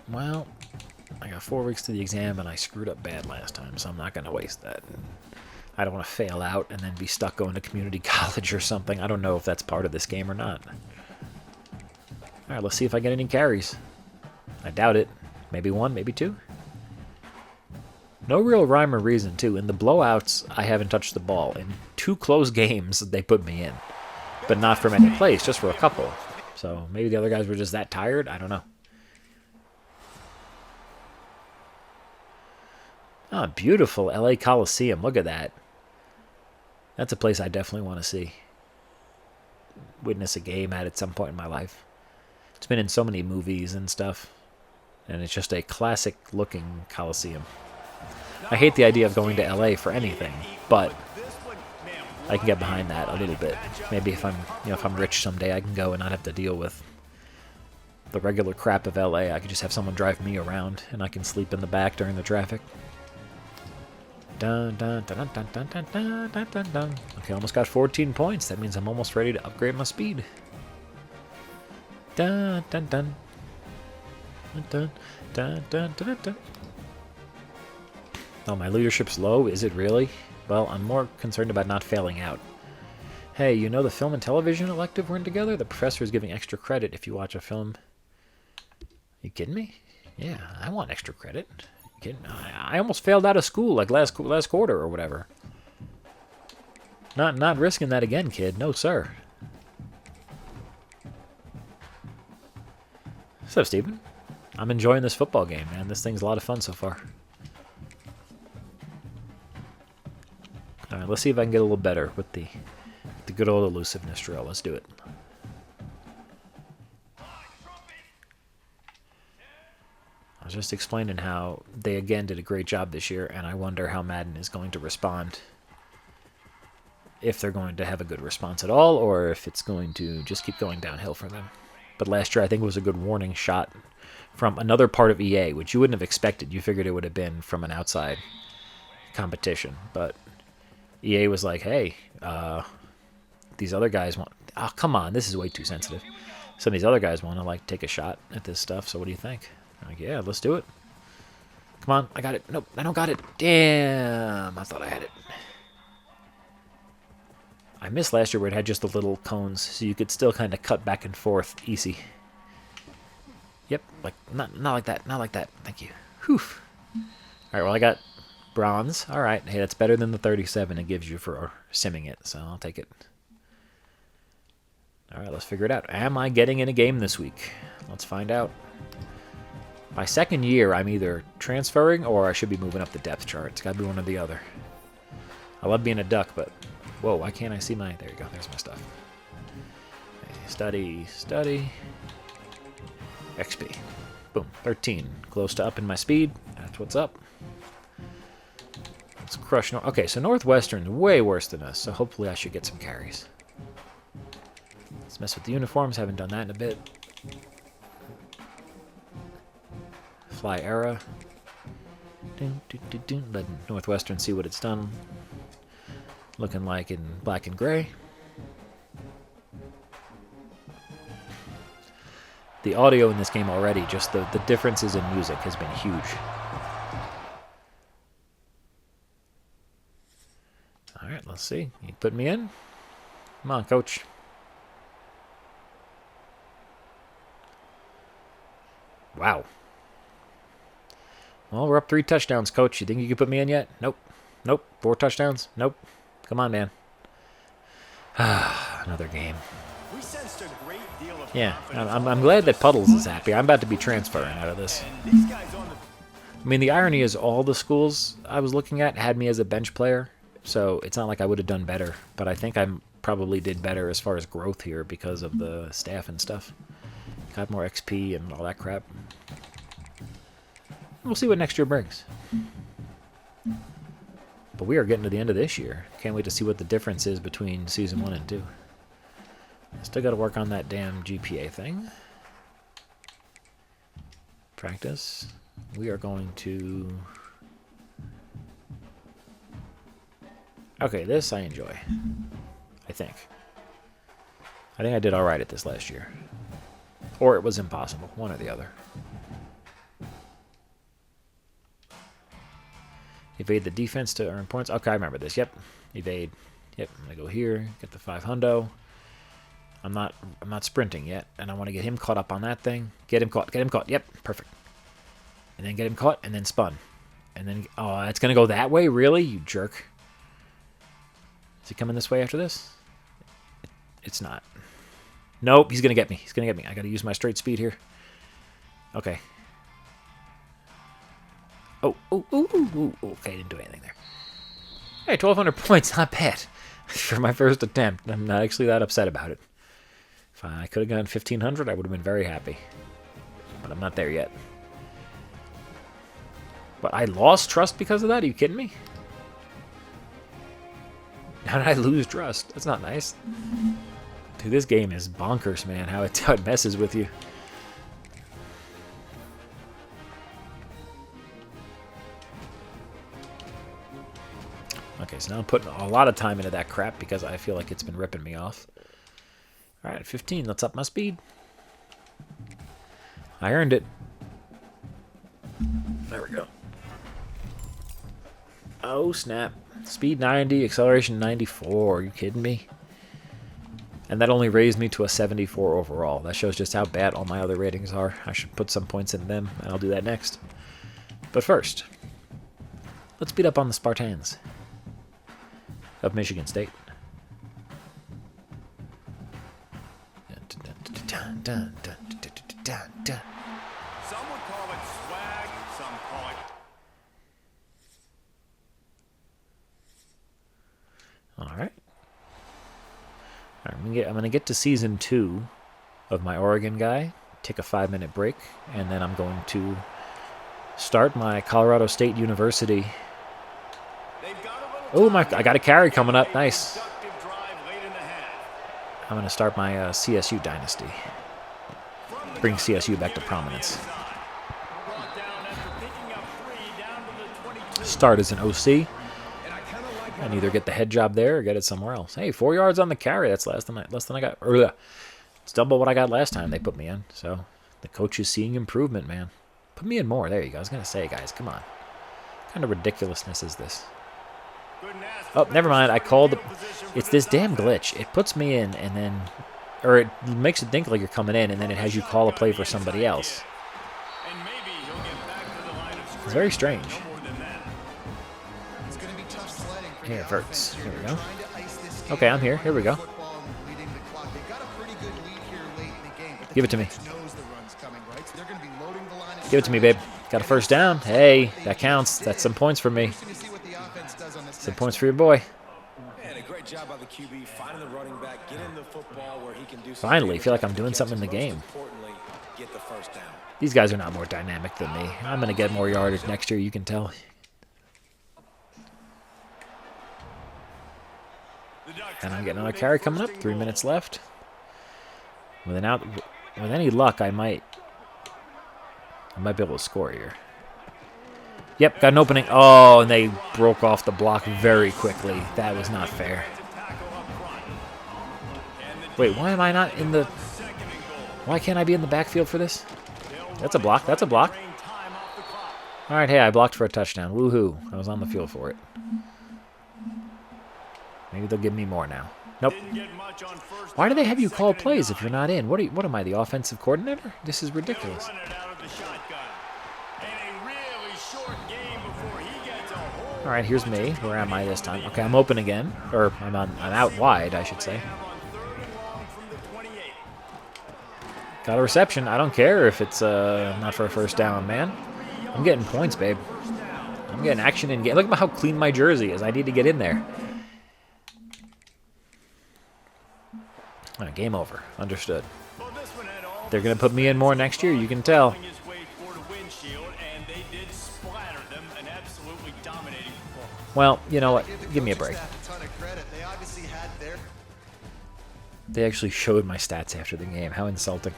Well, I got 4 weeks to the exam and I screwed up bad last time, so I'm not going to waste that. I don't want to fail out and then be stuck going to community college or something. I don't know if that's part of this game or not. Alright, let's see if I get any carries. I doubt it. Maybe 1, maybe 2. No real rhyme or reason, too. In the blowouts, I haven't touched the ball. In 2 close games, they put me in. But not for many plays, just for a couple. So maybe the other guys were just that tired? I don't know. Oh, beautiful LA Coliseum. Look at that. That's a place I definitely want to see. Witness a game at some point in my life. It's been in so many movies and stuff. And it's just a classic-looking Coliseum. I hate the idea of going to LA for anything, but I can get behind that a little bit. Maybe if I'm rich someday, I can go and not have to deal with the regular crap of LA. I could just have someone drive me around, and I can sleep in the back during the traffic. Dun, dun, dun, dun, dun, dun, dun, dun, dun, dun. Okay, almost got 14 points. That means I'm almost ready to upgrade my speed. Dun, dun, dun. Dun, dun, dun, dun, dun. Oh, my leadership's low? Is it really? Well, I'm more concerned about not failing out. Hey, you know the film and television elective we're in together? The professor is giving extra credit if you watch a film. You kidding me? Yeah, I want extra credit. Kidding? I almost failed out of school like last quarter or whatever. Not risking that again, kid. No, sir. What's up, Steven? I'm enjoying this football game, man. This thing's a lot of fun so far. All right, let's see if I can get a little better with the good old elusiveness drill. Let's do it. I was just explaining how they again did a great job this year, and I wonder how Madden is going to respond. If they're going to have a good response at all, or if it's going to just keep going downhill for them. But last year, I think it was a good warning shot from another part of EA, which you wouldn't have expected. You figured it would have been from an outside competition. But EA was like, hey, these other guys want... Oh, come on, this is way too sensitive. Some of these other guys want to, like, take a shot at this stuff, so what do you think? I'm like, yeah, let's do it. Come on, I got it. Nope, I don't got it. Damn, I thought I had it. I missed last year where it had just the little cones, so you could still kind of cut back and forth easy. Yep, like not like that, not like that. Thank you. Whew. All right, well I got bronze. All right, hey, that's better than the 37 it gives you for simming it, so I'll take it. All right, let's figure it out. Am I getting in a game this week? Let's find out. My second year, I'm either transferring or I should be moving up the depth chart. It's got to be one or the other. I love being a duck, but... Whoa, why can't I see my... There you go, there's my stuff. Okay, study, study. XP. Boom, 13. Close to up in my speed. That's what's up. Let's crush... Okay, so Northwestern's way worse than us, so hopefully I should get some carries. Let's mess with the uniforms. Haven't done that in a bit. Fly era. Let Northwestern see what it's done. Looking like in black and gray. The audio in this game already, just the differences in music has been huge. Alright, let's see. You put me in? Come on, coach. Wow. Well, we're up 3 touchdowns, coach. You think you can put me in yet? Nope. Nope. 4 touchdowns? Nope. Come on, man. Another game. We sensed a great deal of Yeah, confidence. I'm glad that Puddles is happy. I'm about to be transferring out of this. And these guys on the I mean, the irony is all the schools I was looking at had me as a bench player, so it's not like I would have done better. But I think I probably did better as far as growth here because of the staff and stuff. Got more XP and all that crap. We'll see what next year brings. But we are getting to the end of this year. Can't wait to see what the difference is between Season 1 and 2. Still got to work on that damn GPA thing. Practice. We are going to... Okay, this I enjoy. I think. I think I did alright at this last year. Or it was impossible. One or the other. Evade the defense to earn points. Okay, I remember this. Yep. Evade. Yep. I'm going to go here. Get the 500. I'm not sprinting yet. And I want to get him caught up on that thing. Get him caught. Get him caught. Yep. Perfect. And then get him caught and then spun. And then... Oh, it's going to go that way? Really? You jerk. Is he coming this way after this? It's not. Nope. He's going to get me. He's going to get me. I got to use my straight speed here. Okay. Oh, okay, didn't do anything there. Hey, 1,200 points, not bad for my first attempt. I'm not actually that upset about it. If I could have gotten 1,500, I would have been very happy. But I'm not there yet. But I lost trust because of that? Are you kidding me? How did I lose trust? That's not nice. Dude, this game is bonkers, man. How it messes with you. Okay, so now I'm putting a lot of time into that crap because I feel like it's been ripping me off. Alright, 15. Let's up my speed. I earned it. There we go. Oh, snap. Speed 90, acceleration 94. Are you kidding me? And that only raised me to a 74 overall. That shows just how bad all my other ratings are. I should put some points in them, and I'll do that next. But first, let's beat up on the Spartans of Michigan State. some would call it swag, some call it All right. I'm gonna get to season 2 of my Oregon guy. Take a 5-minute break, and then I'm going to start my Colorado State University. they've got a little Oh my! I got a carry coming up. Nice. productive drive late in the half. I'm gonna start my CSU dynasty. Bring CSU back to prominence. Brought down after picking up 3 down to the 22. Start as an OC. And either get the head job there or get it somewhere else. Hey, 4 yards on the carry. That's less than I got. It's double what I got last time they put me in. So the coach is seeing improvement, man. Put me in more. There you go. I was gonna say, guys, come on. What kind of ridiculousness is this? Couldn't ask Oh, for never mind. I better called. field position for It's this damn offense. glitch. It puts me in and then, or it makes it think like you're coming in, and then it has you call a play for somebody else. And maybe he'll get back to the line of It's scrimmage. very strange. No more than that. It's going to be tough sledding for Here, the Verts. offense. Here we They're go. trying to ice this game Okay, I'm here. Here we go. football and leading the clock. They got a pretty good lead here late in the game, but the Give it to me. defense knows the run's coming, right? So they're going to be loading the line of Give it to me, babe. Got a first down. Hey, that counts. That's some points for me. Interesting to see what the offense does on this Some next points for your boy. And a great job by the QB finding the running back, getting the football where he can do something. Finally, feel like I'm doing something in the Most game. Importantly, get the first down. These guys are not more dynamic than me. I'm going to get more yardage next year, you can tell. And I'm getting another carry coming up. 3 minutes left. With any luck, I might be able to score here. Yep, got an opening. Oh, and they broke off the block very quickly. That was not fair. Wait, why am I not in the... Why can't I be in the backfield for this? That's a block. That's a block. All right, hey, I blocked for a touchdown. Woohoo. I was on the field for it. Maybe they'll give me more now. Nope. Why do they have you call plays if you're not in? What am I, the offensive coordinator? This is ridiculous. with the shotgun. And a really short game before he gets a whole All right, here's me. Where am I this time? Okay, I'm open again. Or I'm out wide, I should say. have on 3rd and long from the 28. Got a reception. I don't care if it's not for a first down, man. I'm getting points, babe. I'm getting action in game. Look at how clean my jersey is. I need to get in there. All right, game over. Understood. Well, this one had all They're going to put me in more next year, you can tell. his way toward a windshield, and they did splatter them, an absolutely dominating performance. Well, you know what? Give me a break. A ton of credit. They obviously had their They actually showed my stats after the game. How insulting.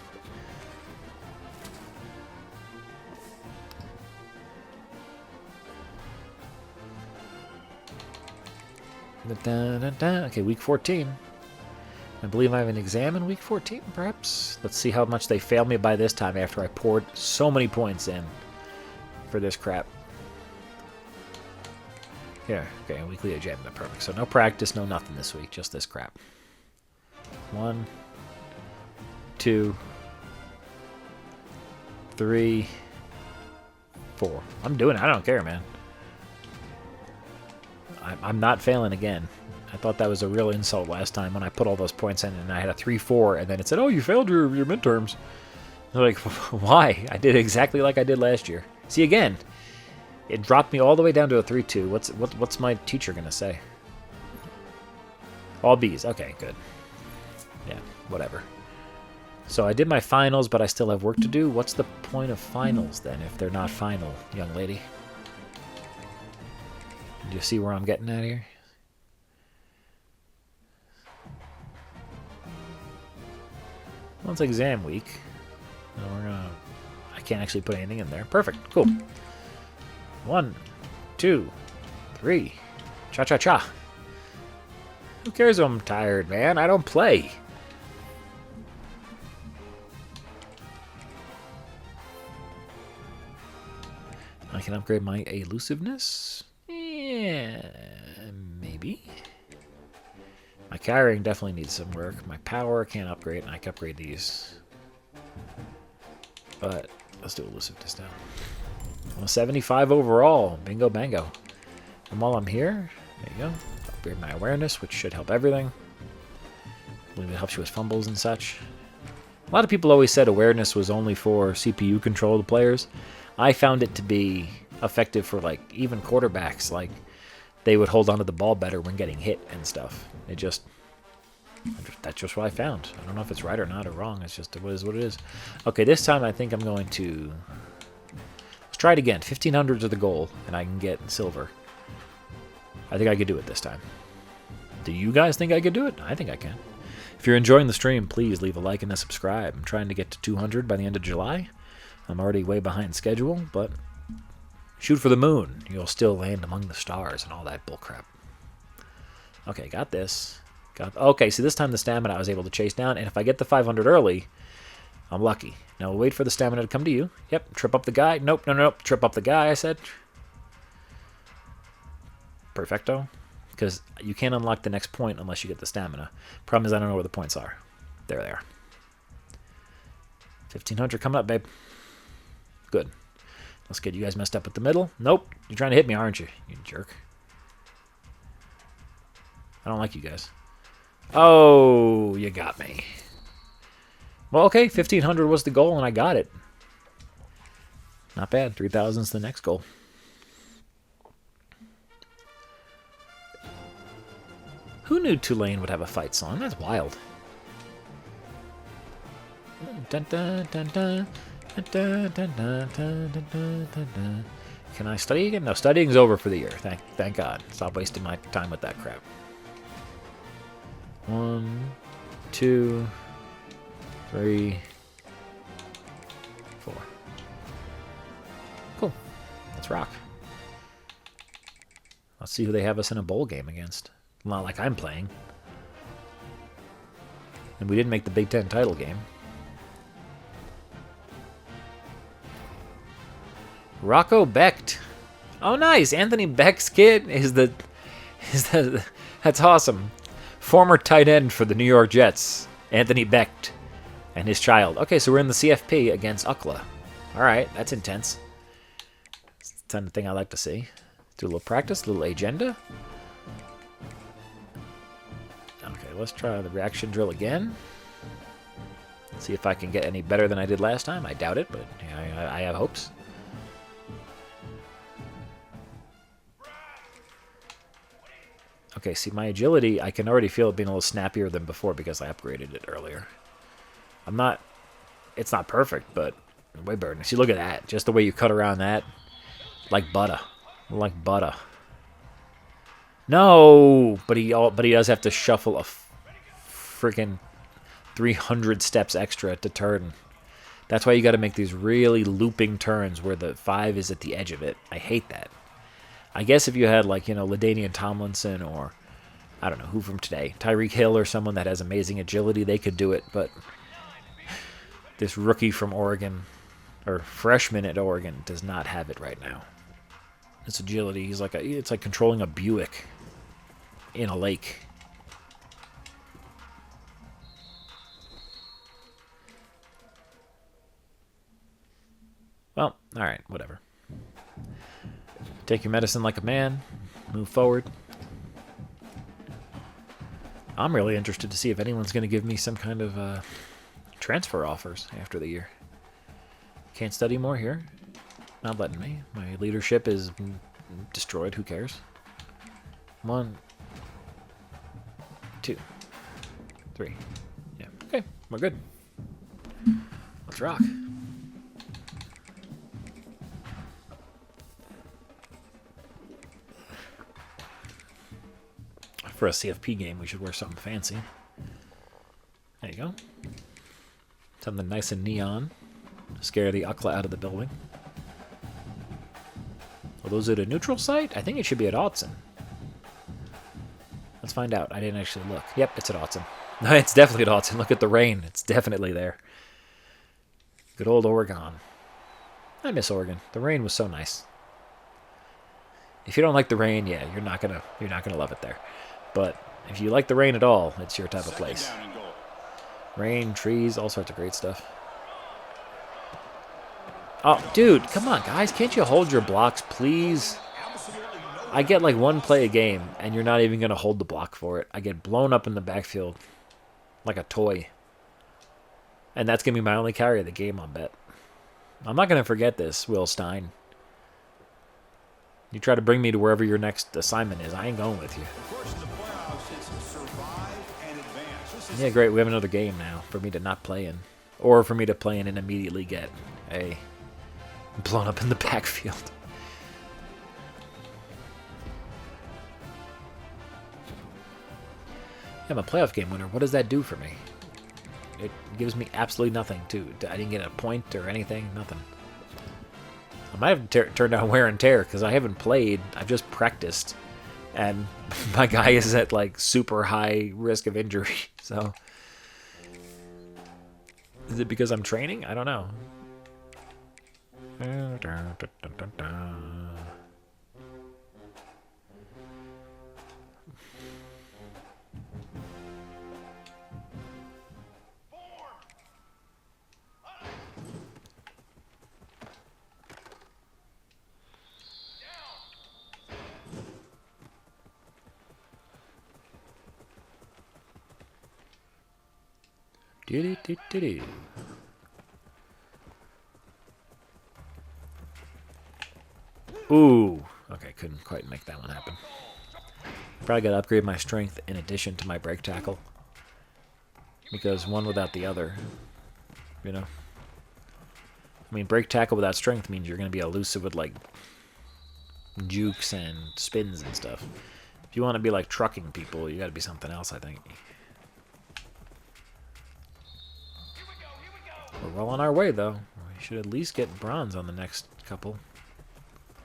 Okay, week 14. I believe I have an exam in week 14, perhaps. Let's see how much they failed me by this time after I poured so many points in for this crap. Here, okay, weekly exam. Perfect. So no practice, no nothing this week, just this crap. 1, 2, 3, 4. I'm doing it. I don't care, man. I'm not failing again. I thought that was a real insult last time when I put all those points in and I had a 3-4 and then it said, oh, you failed your midterms. I'm like, why? I did exactly like I did last year. See, again, it dropped me all the way down to a 3-2. What's my teacher going to say? All B's. Okay, good. Yeah, whatever. So I did my finals, but I still have work to do. What's the point of finals then if they're not final, young lady? Do you see where I'm getting at here? Well, it's exam week. And I can't actually put anything in there. Perfect. Cool. 1, 2, 3. Cha-cha-cha. Who cares if I'm tired, man? I don't play. I can upgrade my elusiveness. Yeah, maybe. My carrying definitely needs some work. My power can't upgrade, and I can upgrade these. But let's do elusiveness now. I'm a 75 overall. Bingo bango. And while I'm here, there you go. Upgrade my awareness, which should help everything. I believe it helps you with fumbles and such. A lot of people always said awareness was only for CPU controlled players. I found it to be effective for like even quarterbacks. Like they would hold onto the ball better when getting hit and stuff. That's just what I found. I don't know if it's right or not or wrong. It's just it is what it is. Okay, this time I think I'm going to let's try it again. 1500 is the goal, and I can get silver. I think I could do it this time. Do you guys think I could do it? I think I can. If you're enjoying the stream, please leave a like and a subscribe. I'm trying to get to 200 by the end of July. I'm already way behind schedule, but shoot for the moon. You'll still land among the stars and all that bullcrap. Okay, got this. Okay, so this time the stamina I was able to chase down, and if I get the 500 early, I'm lucky. Now we'll wait for the stamina to come to you. Yep, trip up the guy. Nope, no, trip up the guy, I said. Perfecto. Because you can't unlock the next point unless you get the stamina. Problem is I don't know where the points are. There they are. 1500 coming up, babe. Good. Let's get you guys messed up with the middle. Nope. You're trying to hit me, aren't you? You jerk. I don't like you guys. Oh, you got me. Well, okay. 1500 was the goal, and I got it. Not bad. 3000 is the next goal. Who knew Tulane would have a fight song? That's wild. Dun, dun, dun, dun. Can I study again? No, studying's over for the year. Thank God. Stop wasting my time with that crap. 1, 2, 3, 4. Cool. Let's rock. Let's see who they have us in a bowl game against. Not like I'm playing. And we didn't make the Big Ten title game. Rocco Becht. Oh, nice. Anthony Becht's kid is the that's awesome. Former tight end for the New York Jets, Anthony Becht, and his child. Okay, so we're in the CFP against UCLA. All right, that's intense. It's the kind of thing I like to see. Do a little practice, a little agenda. Okay, let's try the reaction drill again. See if I can get any better than I did last time. I doubt it, but yeah, I have hopes. Okay, see, my agility, I can already feel it being a little snappier than before because I upgraded it earlier. It's not perfect, but way better. See, look at that. Just the way you cut around that. Like butter. Like butter. No! But he does have to shuffle a freaking 300 steps extra to turn. That's why you got to make these really looping turns where the 5 is at the edge of it. I hate that. I guess if you had, like, you know, LaDainian Tomlinson or, I don't know, who from today, Tyreek Hill or someone that has amazing agility, they could do it, but this rookie from Oregon, or freshman at Oregon, does not have it right now. This agility, it's like controlling a Buick in a lake. Well, alright, whatever. Take your medicine like a man. Move forward. I'm really interested to see if anyone's going to give me some kind of transfer offers after the year. Can't study more here. Not letting me. My leadership is destroyed. Who cares? 1, 2, 3. Yeah. Okay, we're good. Let's rock. For a CFP game, we should wear something fancy. There you go. Something nice and neon. Scare the Ukla out of the building. Are those at a neutral site? I think it should be at Autzen. Let's find out. I didn't actually look. Yep, it's at Autzen. No, it's definitely at Autzen. Look at the rain. It's definitely there. Good old Oregon. I miss Oregon. The rain was so nice. If you don't like the rain, yeah, you're not gonna love it there. But if you like the rain at all, it's your type of place. Rain, trees, all sorts of great stuff. Oh, dude, come on, guys. Can't you hold your blocks, please? I get like one play a game, and you're not even going to hold the block for it. I get blown up in the backfield like a toy. And that's going to be my only carry of the game, I'll bet. I'm not going to forget this, Will Stein. You try to bring me to wherever your next assignment is, I ain't going with you. Yeah, great. We have another game now for me to not play in. Or for me to play in and immediately get blown up in the backfield. I'm a playoff game winner. What does that do for me? It gives me absolutely nothing, too. I didn't get a point or anything. Nothing. I might have turned down wear and tear because I haven't played. I've just practiced. And my guy is at, like, super high risk of injury. So, is it because I'm training? I don't know. Do-do-do-do-do. Ooh. Okay, couldn't quite make that one happen. Probably got to upgrade my strength in addition to my break tackle. Because one without the other, you know. I mean, break tackle without strength means you're going to be elusive with, like, jukes and spins and stuff. If you want to be, like, trucking people, you got to be something else, I think. We're well on our way, though. We should at least get bronze on the next couple.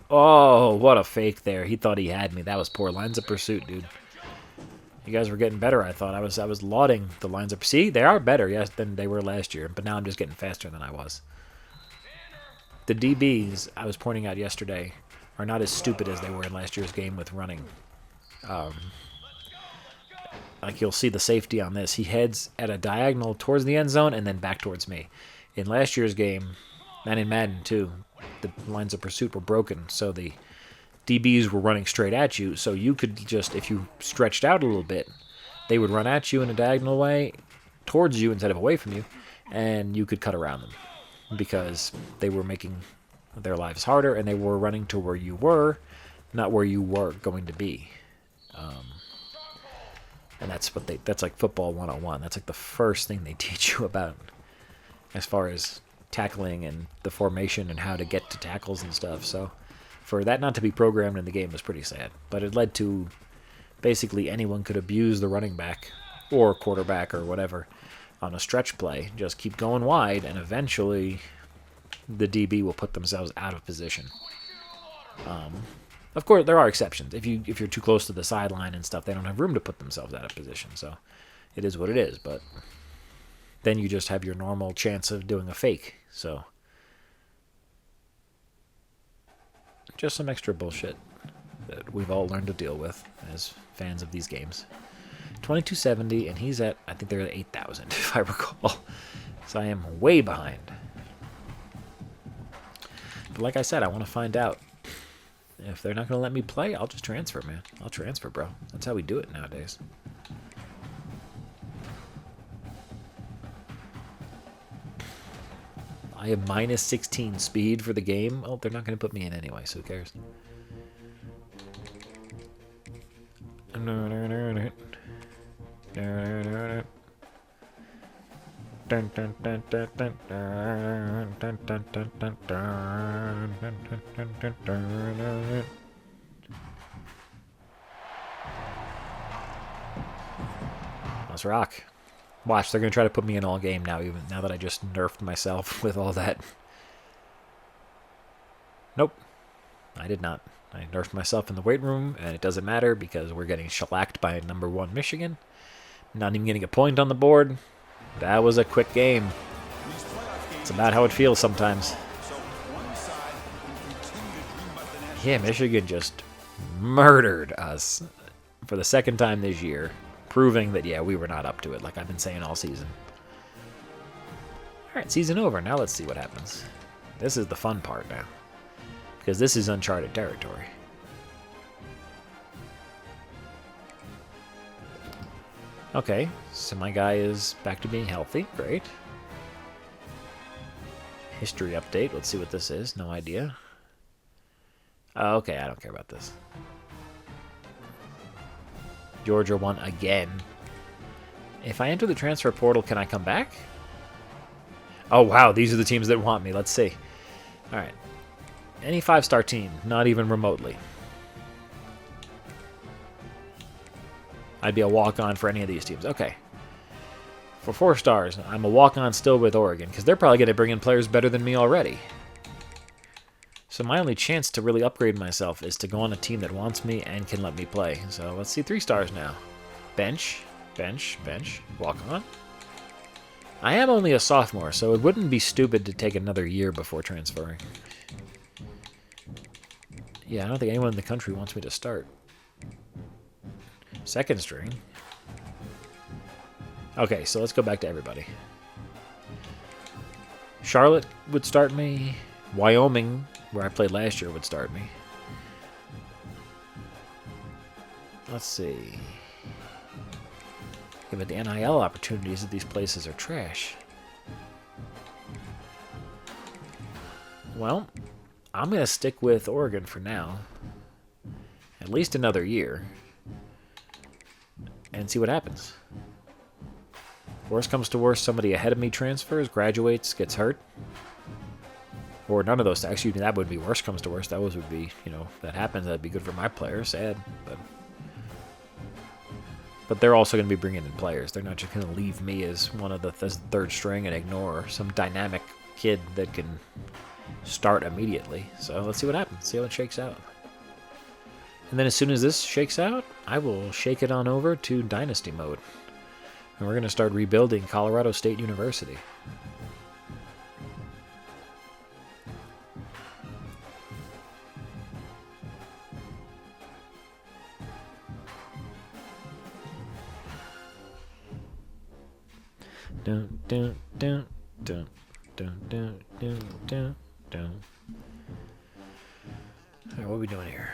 Oh, what a fake there. He thought he had me. That was poor. Lines of pursuit, dude. You guys were getting better, I thought. I was lauding the lines of... See, they are better, yes, than they were last year. But now I'm just getting faster than I was. The DBs, I was pointing out yesterday, are not as stupid as they were in last year's game with running. Like, you'll see the safety on this. He heads at a diagonal towards the end zone and then back towards me. In last year's game, And in Madden, too, the lines of pursuit were broken, so the DBs were running straight at you, so you could just, if you stretched out a little bit, they would run at you in a diagonal way towards you instead of away from you, and you could cut around them because they were making their lives harder, and they were running to where you were, not where you were going to be. And that's like football 101. That's like the first thing they teach you about as far as tackling and the formation and how to get to tackles and stuff. So for that not to be programmed in the game was pretty sad. But it led to basically anyone could abuse the running back or quarterback or whatever on a stretch play. Just keep going wide, and eventually the DB will put themselves out of position. Of course, there are exceptions. If you're too close to the sideline and stuff, they don't have room to put themselves out of position. So it is what it is. But then you just have your normal chance of doing a fake. So just some extra bullshit that we've all learned to deal with as fans of these games. 2270, and he's at, I think they're at 8,000, if I recall. So I am way behind. But like I said, I want to find out. If they're not going to let me play, I'll just transfer, man. I'll transfer, bro. That's how we do it nowadays. I have minus 16 speed for the game. Oh, they're not going to put me in anyway, so who cares? Let's rock. Watch, they're going to try to put me in all game now, even now that I just nerfed myself with all that. Nope. I did not. I nerfed myself in the weight room, and it doesn't matter because we're getting shellacked by number 1 Michigan. Not even getting a point on the board. That was a quick game. It's about how it feels sometimes. Yeah, Michigan just murdered us for the second time this year, proving that, yeah, we were not up to it, like I've been saying all season. Alright, season over. Now let's see what happens. This is the fun part now, because this is uncharted territory. Okay, so my guy is back to being healthy. Great. History update. Let's see what this is. No idea. Oh, okay, I don't care about this. Georgia won again. If I enter the transfer portal, can I come back? Oh, wow, these are the teams that want me. Let's see. All right. Any 5-star team, not even remotely. I'd be a walk-on for any of these teams. Okay. For 4 stars, I'm a walk-on still with Oregon, because they're probably going to bring in players better than me already. So my only chance to really upgrade myself is to go on a team that wants me and can let me play. So let's see 3 stars now. Bench, bench, bench, walk-on. I am only a sophomore, so it wouldn't be stupid to take another year before transferring. Yeah, I don't think anyone in the country wants me to start. Second string. Okay, so let's go back to everybody. Charlotte would start me. Wyoming, where I played last year, would start me. Let's see. Yeah, but the NIL opportunities at these places are trash. Well, I'm going to stick with Oregon for now. At least another year. And see what happens. Worst comes to worst, somebody ahead of me transfers, graduates, gets hurt. Or none of those. Actually, that would be worst comes to worst. That would be, you know, if that happens, that'd be good for my players. Sad, but they're also going to be bringing in players. They're not just going to leave me as one of the third string and ignore some dynamic kid that can start immediately. So let's see what happens. See how it shakes out. And then as soon as this shakes out, I will shake it on over to Dynasty mode. And we're going to start rebuilding Colorado State University. Dun, dun, dun, dun. Dun, dun, dun, dun, dun. Alright, what are we doing here?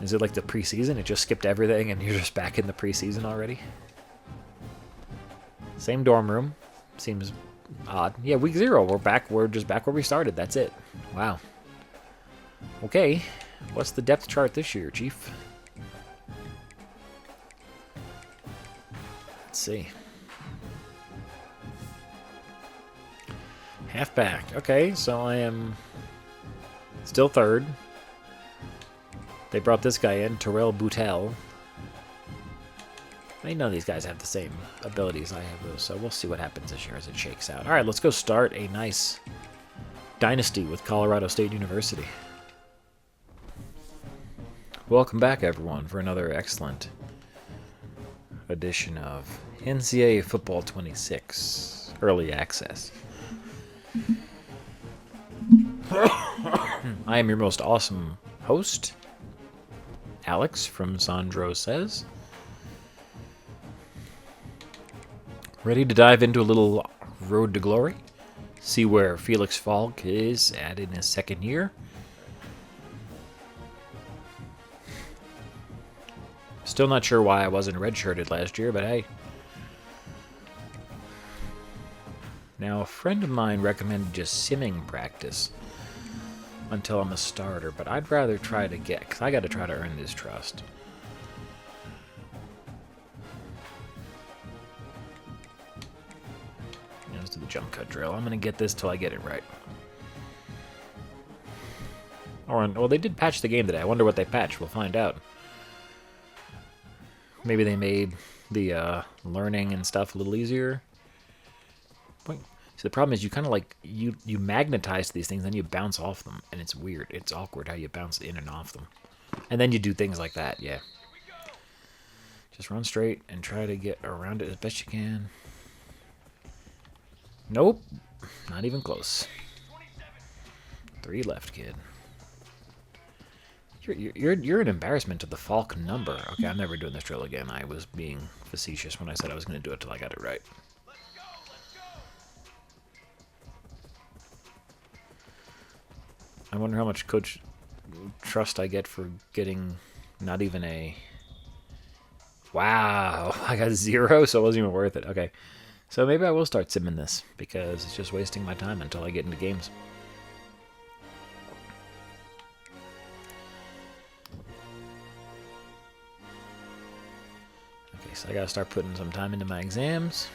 Is it like the preseason? It just skipped everything and you're just back in the preseason already? Same dorm room. Seems odd. Yeah, week 0. We're back. We're just back where we started. That's it. Wow. Okay. What's the depth chart this year, Chief? Let's see. Halfback. Okay, so I am still 3rd. They brought this guy in, Terrell Boutel. I mean, none of these guys have the same abilities I have, though, so we'll see what happens this year as it shakes out. All right, let's go start a nice dynasty with Colorado State University. Welcome back, everyone, for another excellent edition of NCAA Football 26 Early Access. I am your most awesome host, Alex from Sandro Says. Ready to dive into a little road to glory? See where Felix Falk is at in his 2nd year? Still not sure why I wasn't redshirted last year, but hey. Now, a friend of mine recommended just simming practice until I'm a starter, but I'd rather try to get, because I got to try to earn this trust. Yeah, let's do the jump cut drill. I'm going to get this till I get it right. Or, well, they did patch the game today. I wonder what they patched. We'll find out. Maybe they made the learning and stuff a little easier. See, the problem is you kind of like, you magnetize these things, then you bounce off them, and it's weird. It's awkward how you bounce in and off them. And then you do things like that, yeah. Just run straight and try to get around it as best you can. Nope. Not even close. 3 left, kid. You're an embarrassment to the Falk number. Okay, I'm never doing this drill again. I was being facetious when I said I was going to do it till I got it right. I wonder how much coach trust I get for getting not even a... Wow, I got 0, so it wasn't even worth it. Okay, so maybe I will start simming this, because it's just wasting my time until I get into games. Okay, so I gotta start putting some time into my exams.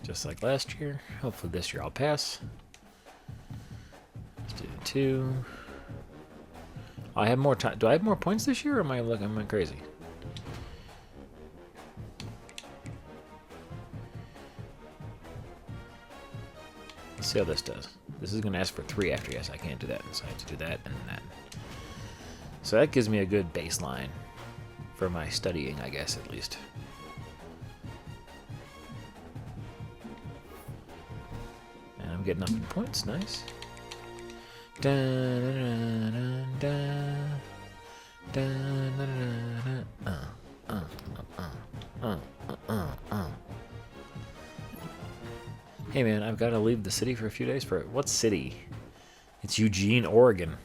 Just like last year. Hopefully this year I'll pass. Let's do 2. I have more time. Do I have more points this year, or am I crazy? Let's see how this does. This is going to ask for 3 after yes. I can't do that, so I have to do that and that. So that gives me a good baseline for my studying, I guess, at least. And I'm getting up in points. Nice. Hey man, I've got to leave the city for a few days. For what city? It's Eugene, Oregon.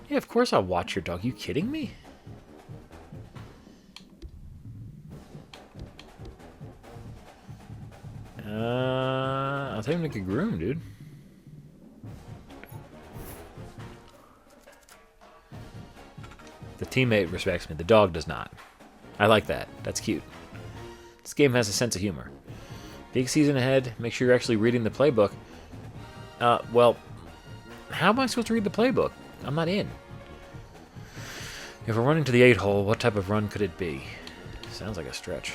Yeah, of course I'll watch your dog. You kidding me? I'll take him to get groomed, dude. The teammate respects me. The dog does not. I like that. That's cute. This game has a sense of humor. Big season ahead. Make sure you're actually reading the playbook. Well, how am I supposed to read the playbook? I'm not in. If we're running to the 8-hole, what type of run could it be? Sounds like a stretch.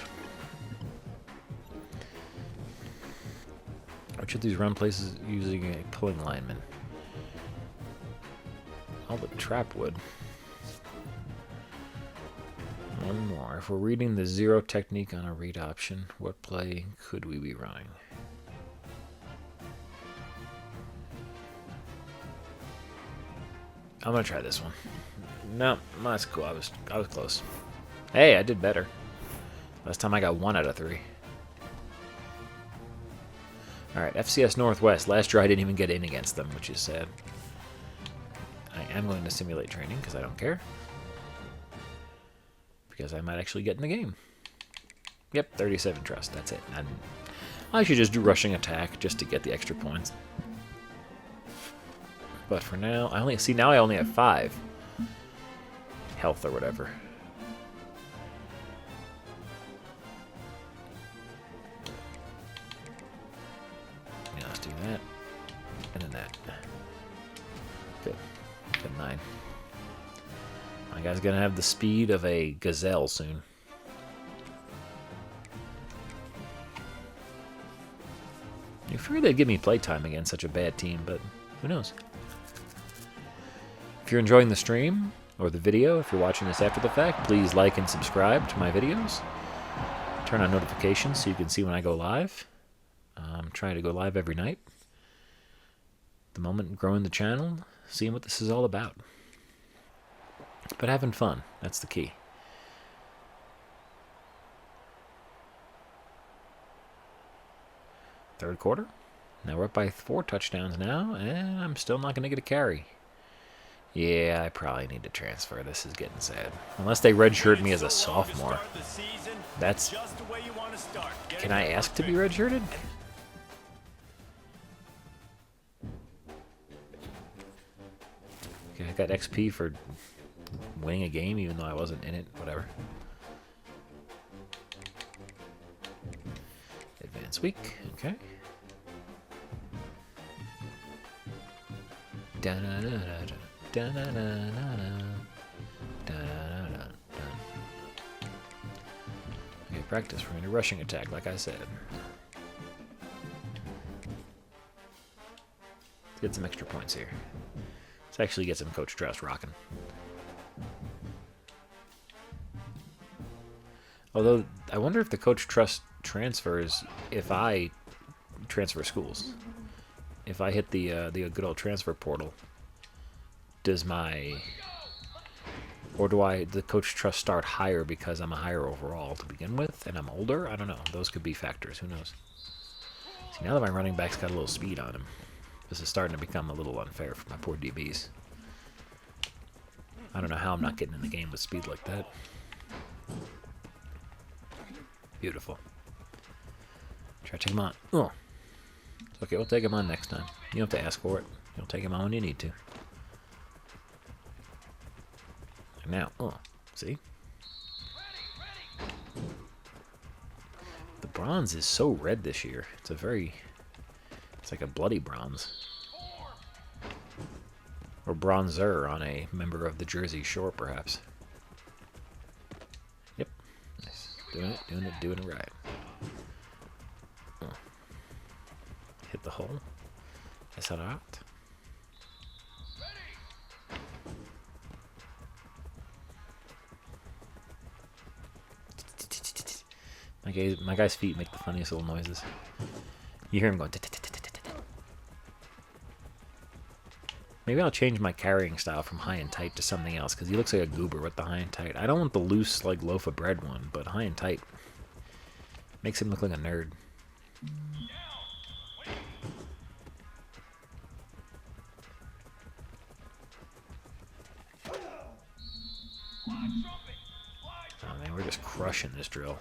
Which of these run places using a pulling lineman? All the trap wood. One more. If we're reading the 0 technique on a read option, what play could we be running? I'm gonna try this one. No, that's cool. I was close. Hey, I did better. Last time I got 1 out of 3. Alright, FCS Northwest. Last year I didn't even get in against them, which is sad. I am going to simulate training because I don't care. Because I might actually get in the game. Yep, 37 trust. That's it. I should just do rushing attack just to get the extra points. But for now, I only have 5 health or whatever. Yeah, let's do that. And then that. Good. Good 9. My guy's gonna have the speed of a gazelle soon. You figured they'd give me playtime against such a bad team, but who knows? If you're enjoying the stream or the video, if you're watching this after the fact, please like and subscribe to my videos. Turn on notifications so you can see when I go live. I'm trying to go live every night. At the moment, growing the channel, seeing what this is all about. But having fun, that's the key. Third quarter. Now we're up by 4 touchdowns now, and I'm still not going to get a carry. Yeah, I probably need to transfer. This is getting sad. Unless they redshirt me as a sophomore. That's... Can I ask to be redshirted? Okay, I got XP for winning a game even though I wasn't in it. Whatever. Advanced week. Okay. Okay, practice. We're going to rushing attack, like I said. Let's get some extra points here. Let's actually get some Coach Trust rocking. Although, I wonder if the Coach Trust transfers if I transfer schools. If I hit the good old transfer portal, does my... Or do the Coach Trust start higher because I'm a higher overall to begin with, and I'm older? I don't know. Those could be factors. Who knows? See, now that my running back's got a little speed on him, this is starting to become a little unfair for my poor DBs. I don't know how I'm not getting in the game with speed like that. Beautiful. Try to take him on. Oh. Okay, we'll take him on next time. You don't have to ask for it. You'll take him on when you need to. And now, oh, see? The bronze is so red this year. It's like a bloody bronze. Or bronzer on a member of the Jersey Shore, perhaps. Yep. Nice. Doing it right. Oh. Hit the hole. Is that out? My guy's feet make the funniest little noises. You hear him going. Maybe I'll change my carrying style from high and tight to something else, because he looks like a goober with the high and tight. I don't want the loose, like, loaf of bread one, but high and tight makes him look like a nerd. Oh man, we're just crushing this drill.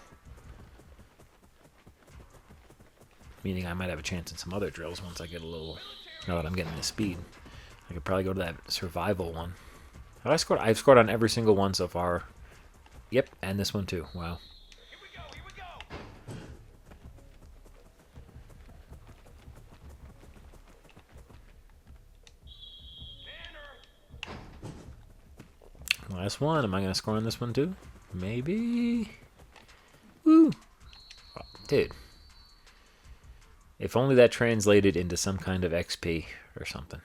Meaning I might have a chance in some other drills once I get a little... Now that I'm getting the speed. I could probably go to that survival one. Have I scored? I've scored on every single one so far. Yep, and this one too. Wow. Here we go. Last one. Am I going to score on this one too? Maybe. Woo! Oh, dude. If only that translated into some kind of XP or something.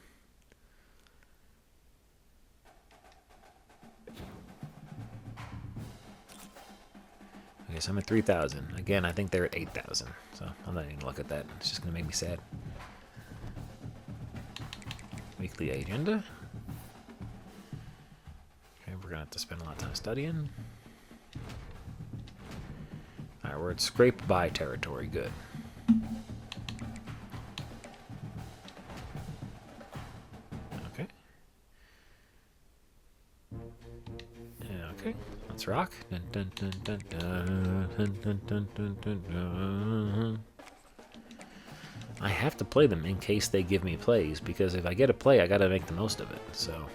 Okay, so I'm at 3,000. Again, I think they're at 8,000. So I'm not even going to look at that. It's just going to make me sad. Weekly agenda. Okay, we're going to have to spend a lot of time studying. Alright, we're at scrape by territory. Good. Okay, let's rock. Dun, dun, dun, dun, dun, dun, dun, dun, dun, dun, dun. I have to play them in case they give me plays, because if I get a play, I gotta make the most of it. So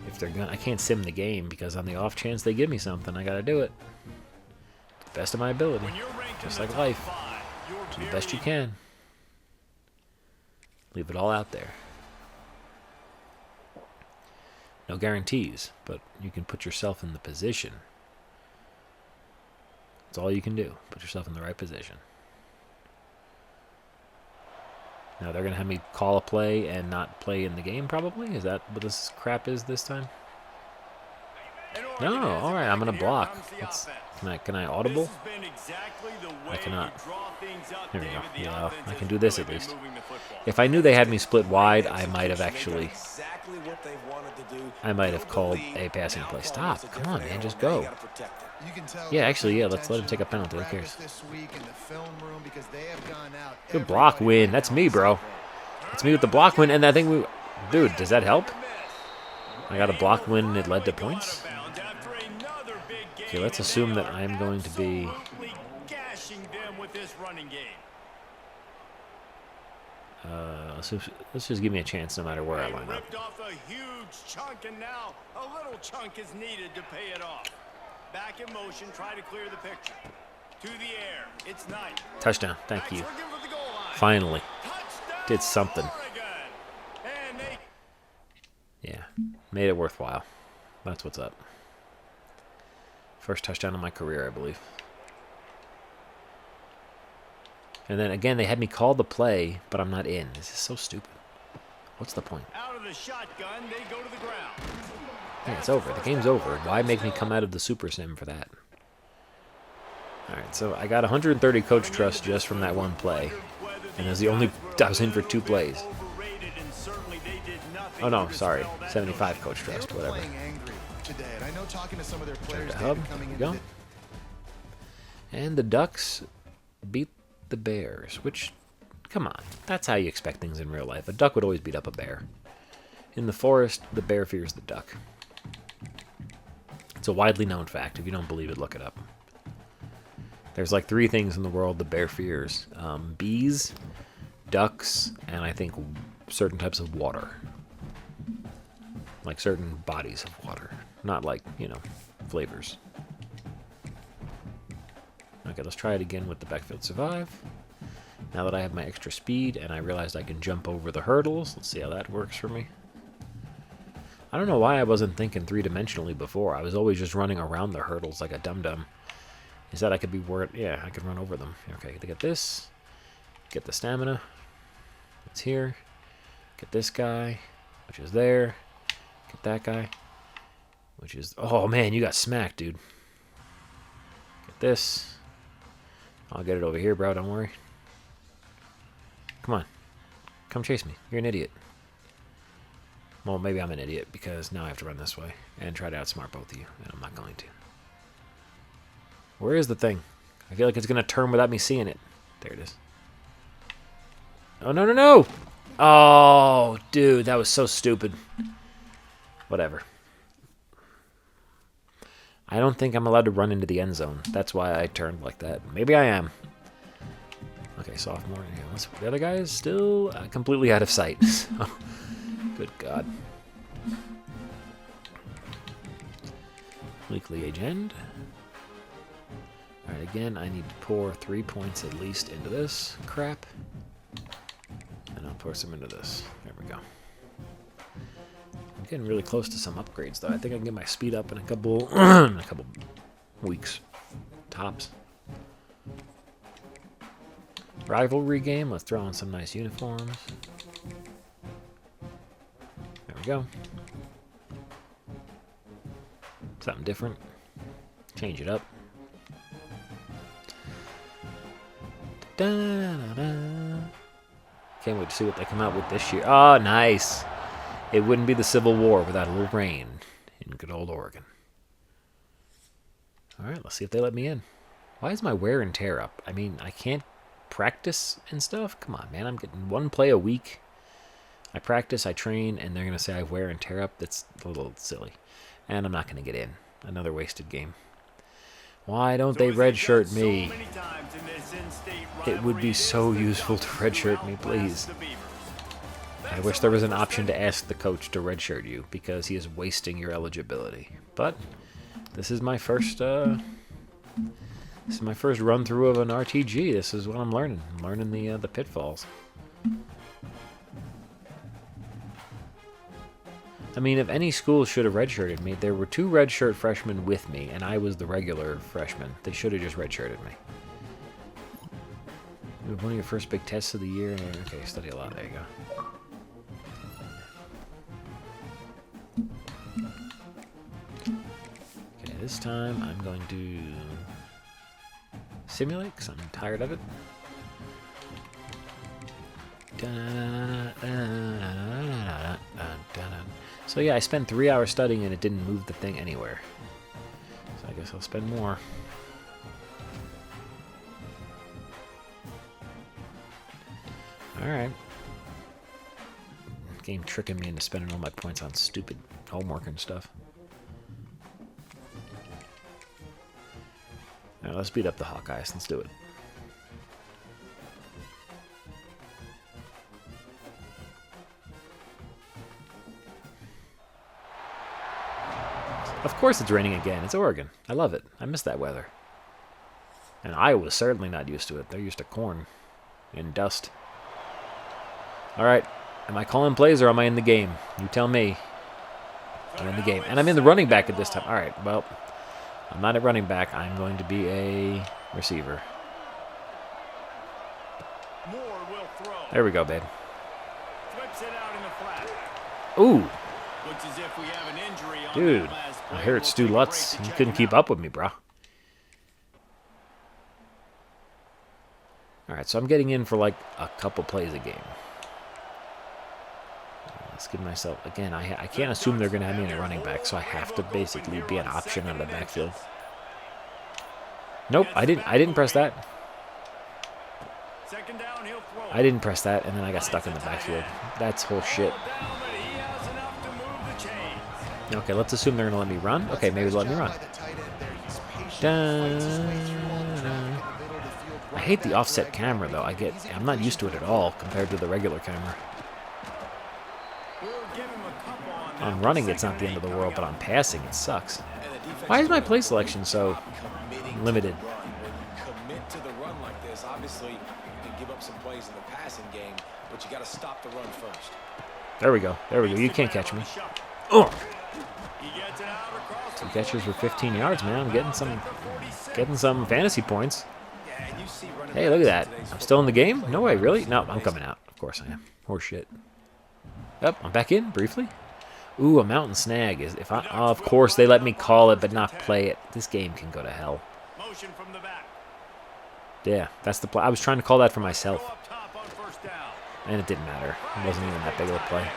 if they're gonna, I can't sim the game, because on the off chance they give me something, I gotta do it. To the best of my ability, just like life. Do the best you can. Leave it all out there. No guarantees, but you can put yourself in the position. That's all you can do. Put yourself in the right position. Now they're going to have me call a play and not play in the game, probably? Is that what this crap is this time? No, alright, I'm going to block. Can I audible? I cannot. There we go. Yeah, I can do this at least. If I knew they had me split wide, I might have actually... I might have called a passing play. Stop. Come on, man. Just go. Yeah, actually, yeah. Let's let him take a penalty. Who cares? Good block win. That's me, bro. It's me with the block win, and I think we... Dude, does that help? I got a block win, and it led to points? Okay, let's assume that I'm going to be... let's just give me a chance no matter where I line up. A huge chunk, and now a little chunk is needed to pay it off. Back in motion, try to clear the picture. To the air, it's Knight. Touchdown, thank you. Finally. Did something. Yeah, made it worthwhile. That's what's up. First touchdown of my career, I believe. And then again, they had me call the play, but I'm not in. This is so stupid. What's the point? Out of the shotgun, they go to the ground. Yeah, it's over. The game's over. Why make me come out of the Super Sim for that? Alright, so I got 130 coach trust just from that one play. And it was the only... I was in for 2 plays. Oh no, sorry. 75 coach trust, whatever. Turn to hub. There we go. And the Ducks beat the Bears, which... Come on. That's how you expect things in real life. A duck would always beat up a bear. In the forest, the bear fears the duck. It's a widely known fact. If you don't believe it, look it up. There's like 3 things in the world the bear fears. Bees, ducks, and I think certain types of water. Like certain bodies of water. Not like, you know, flavors. Okay, let's try it again with the backfield survive. Now that I have my extra speed and I realized I can jump over the hurdles, let's see how that works for me. I don't know why I wasn't thinking 3-dimensionally before. I was always just running around the hurdles like a dum-dum. Is that I could be worried? Yeah, I could run over them. Okay, to get this. Get the stamina. It's here. Get this guy, which is there. Get that guy, which is... Oh, man, you got smacked, dude. Get this. I'll get it over here, bro. Don't worry. Come on. Come chase me. You're an idiot. Well, maybe I'm an idiot because now I have to run this way and try to outsmart both of you, and I'm not going to. Where is the thing? I feel like it's going to turn without me seeing it. There it is. Oh, no, no, no! Oh, dude, that was so stupid. Whatever. I don't think I'm allowed to run into the end zone. That's why I turned like that. Maybe I am. Okay, sophomore. Yeah, the other guy is still completely out of sight. So, good God. Weekly age end. Alright, again, I need to pour 3 points at least into this crap. And I'll pour some into this. There we go. I'm getting really close to some upgrades, though. I think I can get my speed up in a couple, weeks. Tops. Rivalry game. Let's throw on some nice uniforms. There we go. Something different. Change it up. Da-da-da. Can't wait to see what they come out with this year. Oh, nice. It wouldn't be the Civil War without a little rain in good old Oregon. Alright, let's see if they let me in. Why is my wear and tear up? I mean, I can't practice and stuff? Come on, man. I'm getting 1 play a week. I practice, I train, and they're going to say I wear and tear up. That's a little silly. And I'm not going to get in. Another wasted game. Why don't they redshirt me? It would be so useful to redshirt me, please. I wish there was an option to ask the coach to redshirt you, because he is wasting your eligibility. But this is my first run through of an RTG. This is what I'm learning. I'm learning the pitfalls. I mean, if any school should have redshirted me, there were 2 redshirt freshmen with me, and I was the regular freshman. They should have just redshirted me. One of your first big tests of the year. Okay, study a lot. There you go. Okay, this time I'm going to simulate, because I'm tired of it. So yeah, I spent 3 hours studying and it didn't move the thing anywhere. So I guess I'll spend more. Alright. Game tricking me into spending all my points on stupid homework and stuff. Alright, let's beat up the Hawkeyes. Let's do it. Of course it's raining again. It's Oregon. I love it. I miss that weather. And Iowa's certainly not used to it. They're used to corn and dust. Alright. Am I calling plays or am I in the game? You tell me. I'm in the game. And I'm in the running back at this time. Alright, well, I'm not a running back. I'm going to be a receiver. There we go, babe. Ooh. Dude, I heard Stu Lutz. He couldn't keep up with me, bro. Alright, so I'm getting in for like a couple plays a game. Let's give myself... Again, I can't assume they're going to have me in a running back, so I have to basically be an option out of the backfield. Nope, I didn't press that. I didn't press that, and then I got stuck in the backfield. That's whole shit. Okay, let's assume they're going to let me run. Okay, maybe let me run. I hate the offset camera, though. I'm not used to it at all compared to the regular camera. On running, it's not the end of the world, but on passing, it sucks. Why is my play selection so limited? Commit to the run like this. Obviously, you can give up some plays in the passing game, but you got to stop the run first. There we go. There we go. You can't catch me. Oh. 2 catches for 15 yards, man. I'm getting some fantasy points. Hey, look at that. I'm still in the game? No way, really? No, I'm coming out. Of course I am. Horse shit. Yep, I'm back in briefly. Ooh, a mountain snag is if I of course they let me call it but not play it. This game can go to hell. Yeah, that's the play. I was trying to call that for myself. And it didn't matter. It wasn't even that big of a play.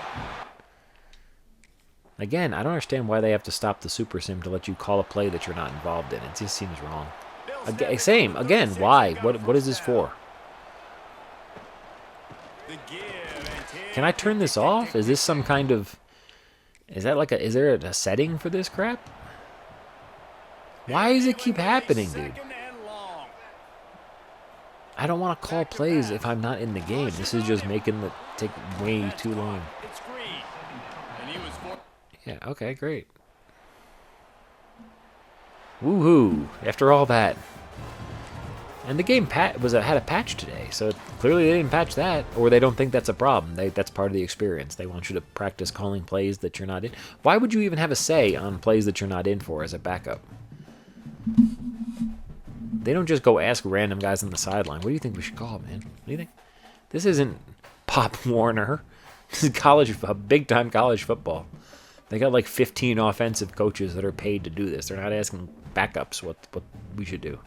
Again, I don't understand why they have to stop the Super Sim to let you call a play that you're not involved in. It just seems wrong. Same. Again, why? What is this for? Can I turn this off? Is this some kind of... Is there a setting for this crap? Why does it keep happening, dude? I don't want to call plays if I'm not in the game. This is just making it take way too long. Yeah, okay, great. Woohoo! After all that. And the game had a patch today, so clearly they didn't patch that, or they don't think that's a problem. That's part of the experience. They want you to practice calling plays that you're not in. Why would you even have a say on plays that you're not in for as a backup? They don't just go ask random guys on the sideline. What do you think we should call, man? What do you think? This isn't Pop Warner. This is big-time college football. They got like 15 offensive coaches that are paid to do this. They're not asking backups what we should do.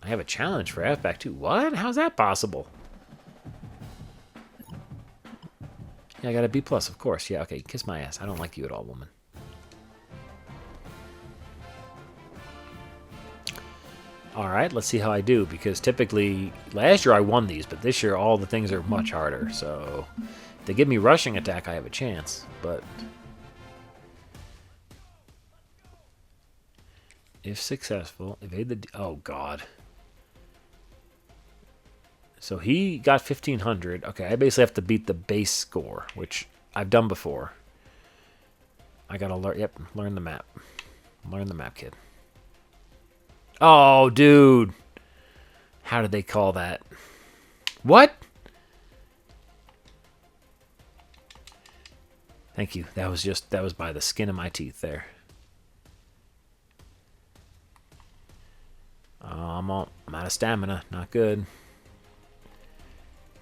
I have a challenge for halfback too. What? How's that possible? Yeah, I got a B+, of course. Yeah, okay, kiss my ass. I don't like you at all, woman. Alright, let's see how I do, because typically, last year I won these, but this year all the things are much harder, so... If they give me rushing attack, I have a chance, but... If successful, evade the... Oh, God. So he got 1,500. Okay, I basically have to beat the base score, which I've done before. I gotta learn... Yep, learn the map. Learn the map, kid. Oh, dude. How did they call that? What? Thank you. That was by the skin of my teeth there. I'm out of stamina. Not good.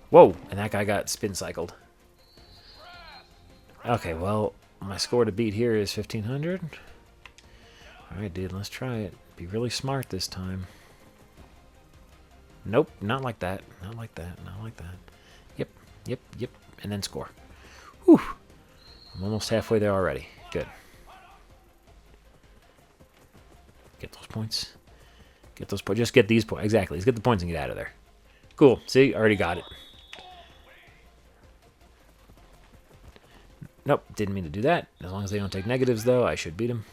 Whoa! And that guy got spin cycled. Okay, well, my score to beat here is 1,500. Alright, dude, let's try it. Be really smart this time. Nope, not like that. Not like that. Not like that. Yep, yep, yep. And then score. Whew. I'm almost halfway there already. Good. Get those points. Get those points. Just get these points. Exactly. Let's get the points and get out of there. Cool. See? Already got it. Nope. Didn't mean to do that. As long as they don't take negatives, though, I should beat him.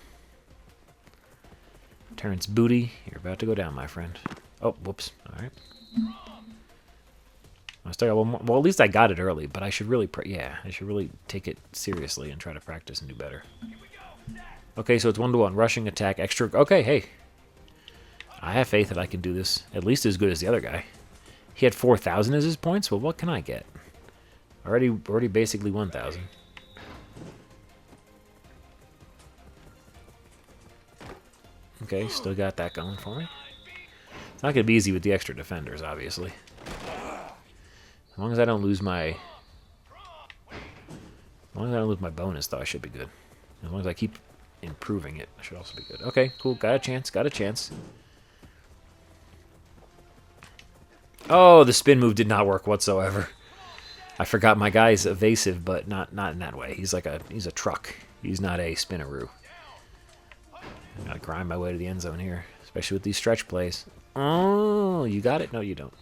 Terrence Booty, you're about to go down, my friend. Oh, whoops. All right. I still got one more. Well, at least I got it early, but I should really, I should really take it seriously and try to practice and do better. Okay, so it's 1-to-1. Rushing, attack, extra. Okay, hey. I have faith that I can do this at least as good as the other guy. He had 4,000 as his points. Well, what can I get? Already basically 1,000. Okay, still got that going for me. It's not going to be easy with the extra defenders, obviously. As long as I don't lose my... bonus, though, I should be good. As long as I keep improving it, I should also be good. Okay, cool. Got a chance. Got a chance. Oh, the spin move did not work whatsoever. I forgot my guy's evasive, but not in that way. He's a truck. He's not a spinaroo. I gotta grind my way to the end zone here, especially with these stretch plays. Oh, you got it? No, you don't.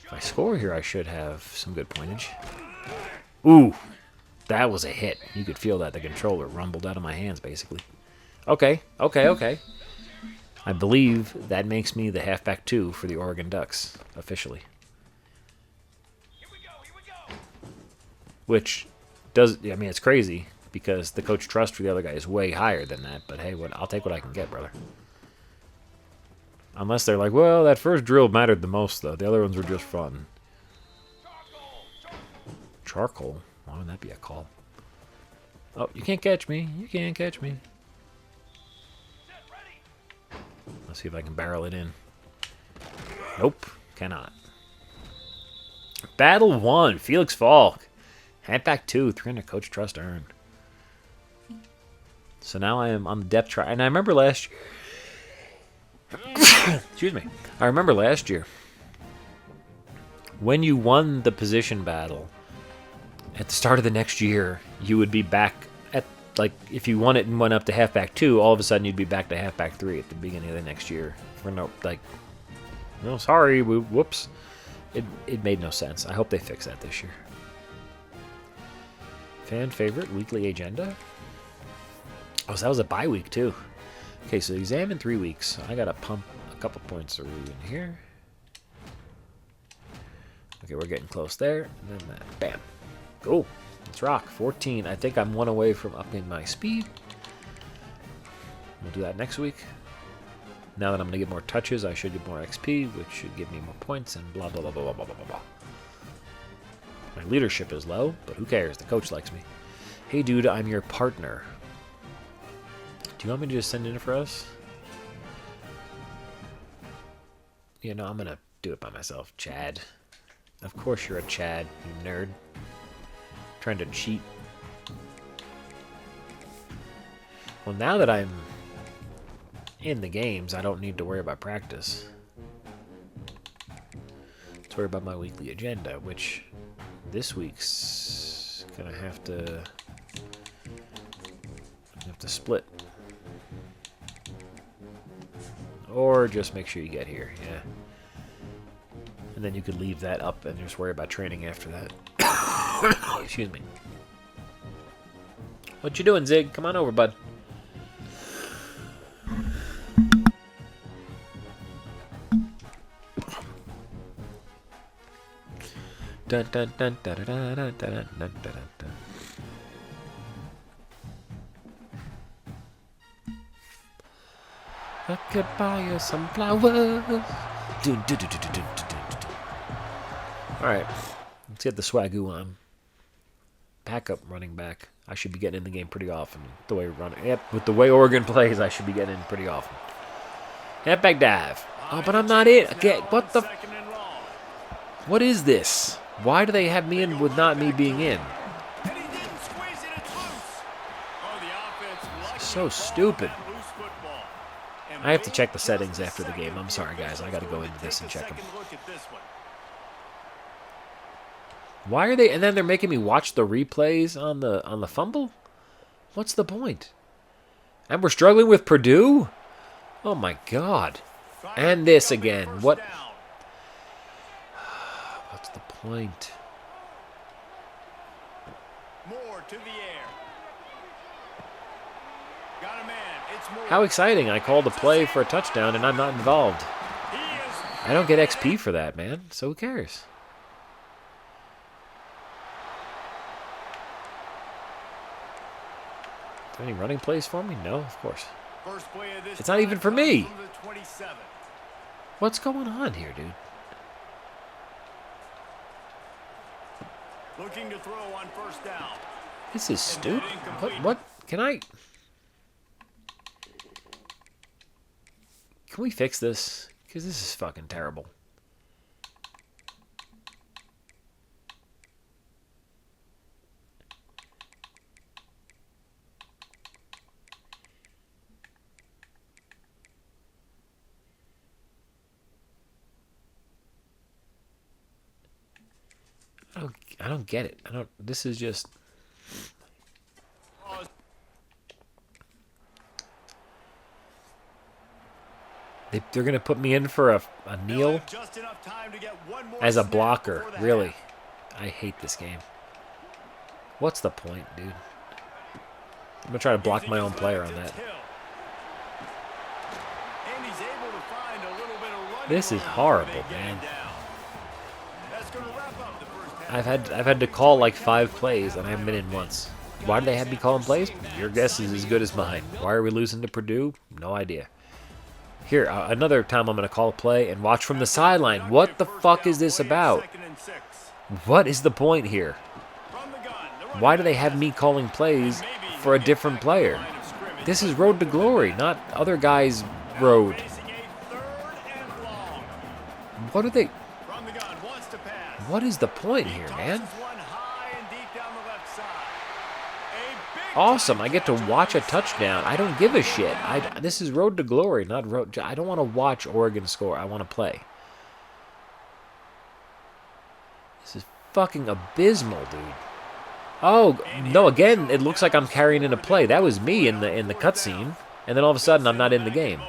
If I score here, I should have some good pointage. Ooh, that was a hit. You could feel that. The controller rumbled out of my hands, basically. Okay, okay, okay. I believe that makes me the halfback 2 for the Oregon Ducks, officially. Which does, I mean, it's crazy, because the coach trust for the other guy is way higher than that. But hey, I'll take what I can get, brother. Unless they're like, well, that first drill mattered the most, though. The other ones were just fun. Charcoal? Why would that be a call? Oh, you can't catch me. You can't catch me. Let's see if I can barrel it in. Nope, cannot. Battle 1, Felix Falk. Halfback 2, 300 coach trust earned. So now I am on the depth chart. And I remember last year... Excuse me. I remember last year, when you won the position battle, at the start of the next year, you would be back at, like, if you won it and went up to halfback 2, all of a sudden you'd be back to halfback 3 at the beginning of the next year. For no, like, no, sorry, whoops. It made no sense. I hope they fix that this year. Fan favorite, weekly agenda. Oh, so that was a bye week, too. Okay, so exam in 3 weeks. I got to pump a couple points through in here. Okay, we're getting close there. And then that. Bam. Cool. Let's rock. 14. I think I'm 1 away from upping my speed. We'll do that next week. Now that I'm going to get more touches, I should get more XP, which should give me more points, and blah, blah, blah, blah, blah, blah, blah, blah. My leadership is low, but who cares? The coach likes me. Hey, dude, I'm your partner. Do you want me to just send in for us? Yeah, no, I'm going to do it by myself. Chad. Of course you're a Chad, you nerd. Trying to cheat. Well, now that I'm in the games, I don't need to worry about practice. Let's worry about my weekly agenda, which this week's gonna have to split. Or just make sure you get here, yeah. And then you could leave that up and just worry about training after that. Excuse me. What you doing, Zig? Come on over, bud. Dun, dun, dun, dun, dun, dun, dun, dun, dun, dun, dun. I could buy you some flowers. Dun, dun, dun, dun, dun, dun, dun, dun. All right, let's get the swagoo on. Backup running back. I should be getting in the game pretty often. The way we're running. Yep, with the way Oregon plays, I should be getting in pretty often. Halfback dive. Oh, but I'm not it. Okay, what the? What is this? Why do they have me in with not me being in? So stupid. I have to check the settings after the game. I'm sorry, guys. I got to go into this and check them. Why are they? And then they're making me watch the replays on the fumble. What's the point? And we're struggling with Purdue. Oh my God! And this again. What? What's the point? More to the air. Got a man. It's Moore. How exciting! I called a play for a touchdown and I'm not involved. I don't get XP for that, man. So who cares? Any running plays for me? No, of course. First play of this It's not even for me. from the 27th. What's going on here, dude? Looking to throw on first down. This is stupid. What? Can I? Can we fix this? Because this is fucking terrible. I don't get it. This is just. They're gonna put me in for a kneel Just enough time to get one more as a snap blocker. before the Really, half. I hate this game. What's the point, dude? I'm gonna try to block my own player on that. And he's able to find a little bit of running This is room horrible, to make it man. down. That's gonna wrap up the first half. I've had to call like 5 plays and I haven't been in once. Why do they have me calling plays? Your guess is as good as mine. Why are we losing to Purdue? No idea. Here, another time I'm going to call a play and watch from the sideline. What the fuck is this about? Second and 6. What is the point here? From the gun, the running Why do they back have me calling plays maybe for a get different back to the player? line of scrimmage. This is road to glory, not other guys' road. Facing a third and long. What are they? From the gun, wants to pass. What is the point here, man? Tosses one high and deep down the left side. A big Awesome, I get to watch a touchdown. I don't give a shit. This is road to glory, not road. I don't want to watch Oregon score. I want to play. This is fucking abysmal, dude. Oh no! Again, it looks like I'm carrying in a play. That was me in the cutscene, and then all of a sudden I'm not in the game.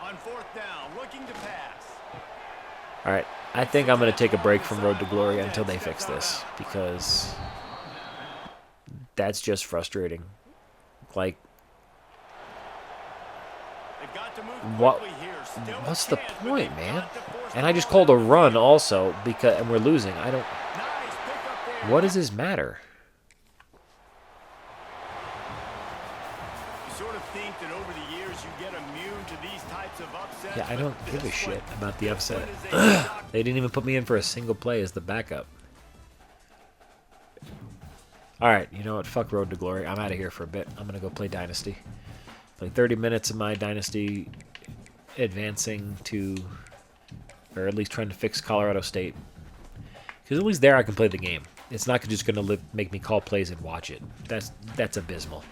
On fourth down, looking to pass. All right, I think I'm gonna take a break from Road to Glory until they fix this because that's just frustrating. Like, They've got to move what? quickly here. Still a What's the chance, but point, they've man? got to force And I just the called a ball. run also and we're losing. I don't. Nice pickup there. What does this matter? You sort of think that over the years you get immune to these types of upsets. Yeah, I but don't give a this shit one- about the this one upset. is a shock. They didn't even put me in for a single play as the backup. All right, you know what? Fuck Road to Glory. I'm out of here for a bit. I'm gonna go play Dynasty. Play 30 minutes of my Dynasty, advancing to, or at least trying to fix Colorado State. Because at least there I can play the game. It's not just gonna make me call plays and watch it. That's abysmal.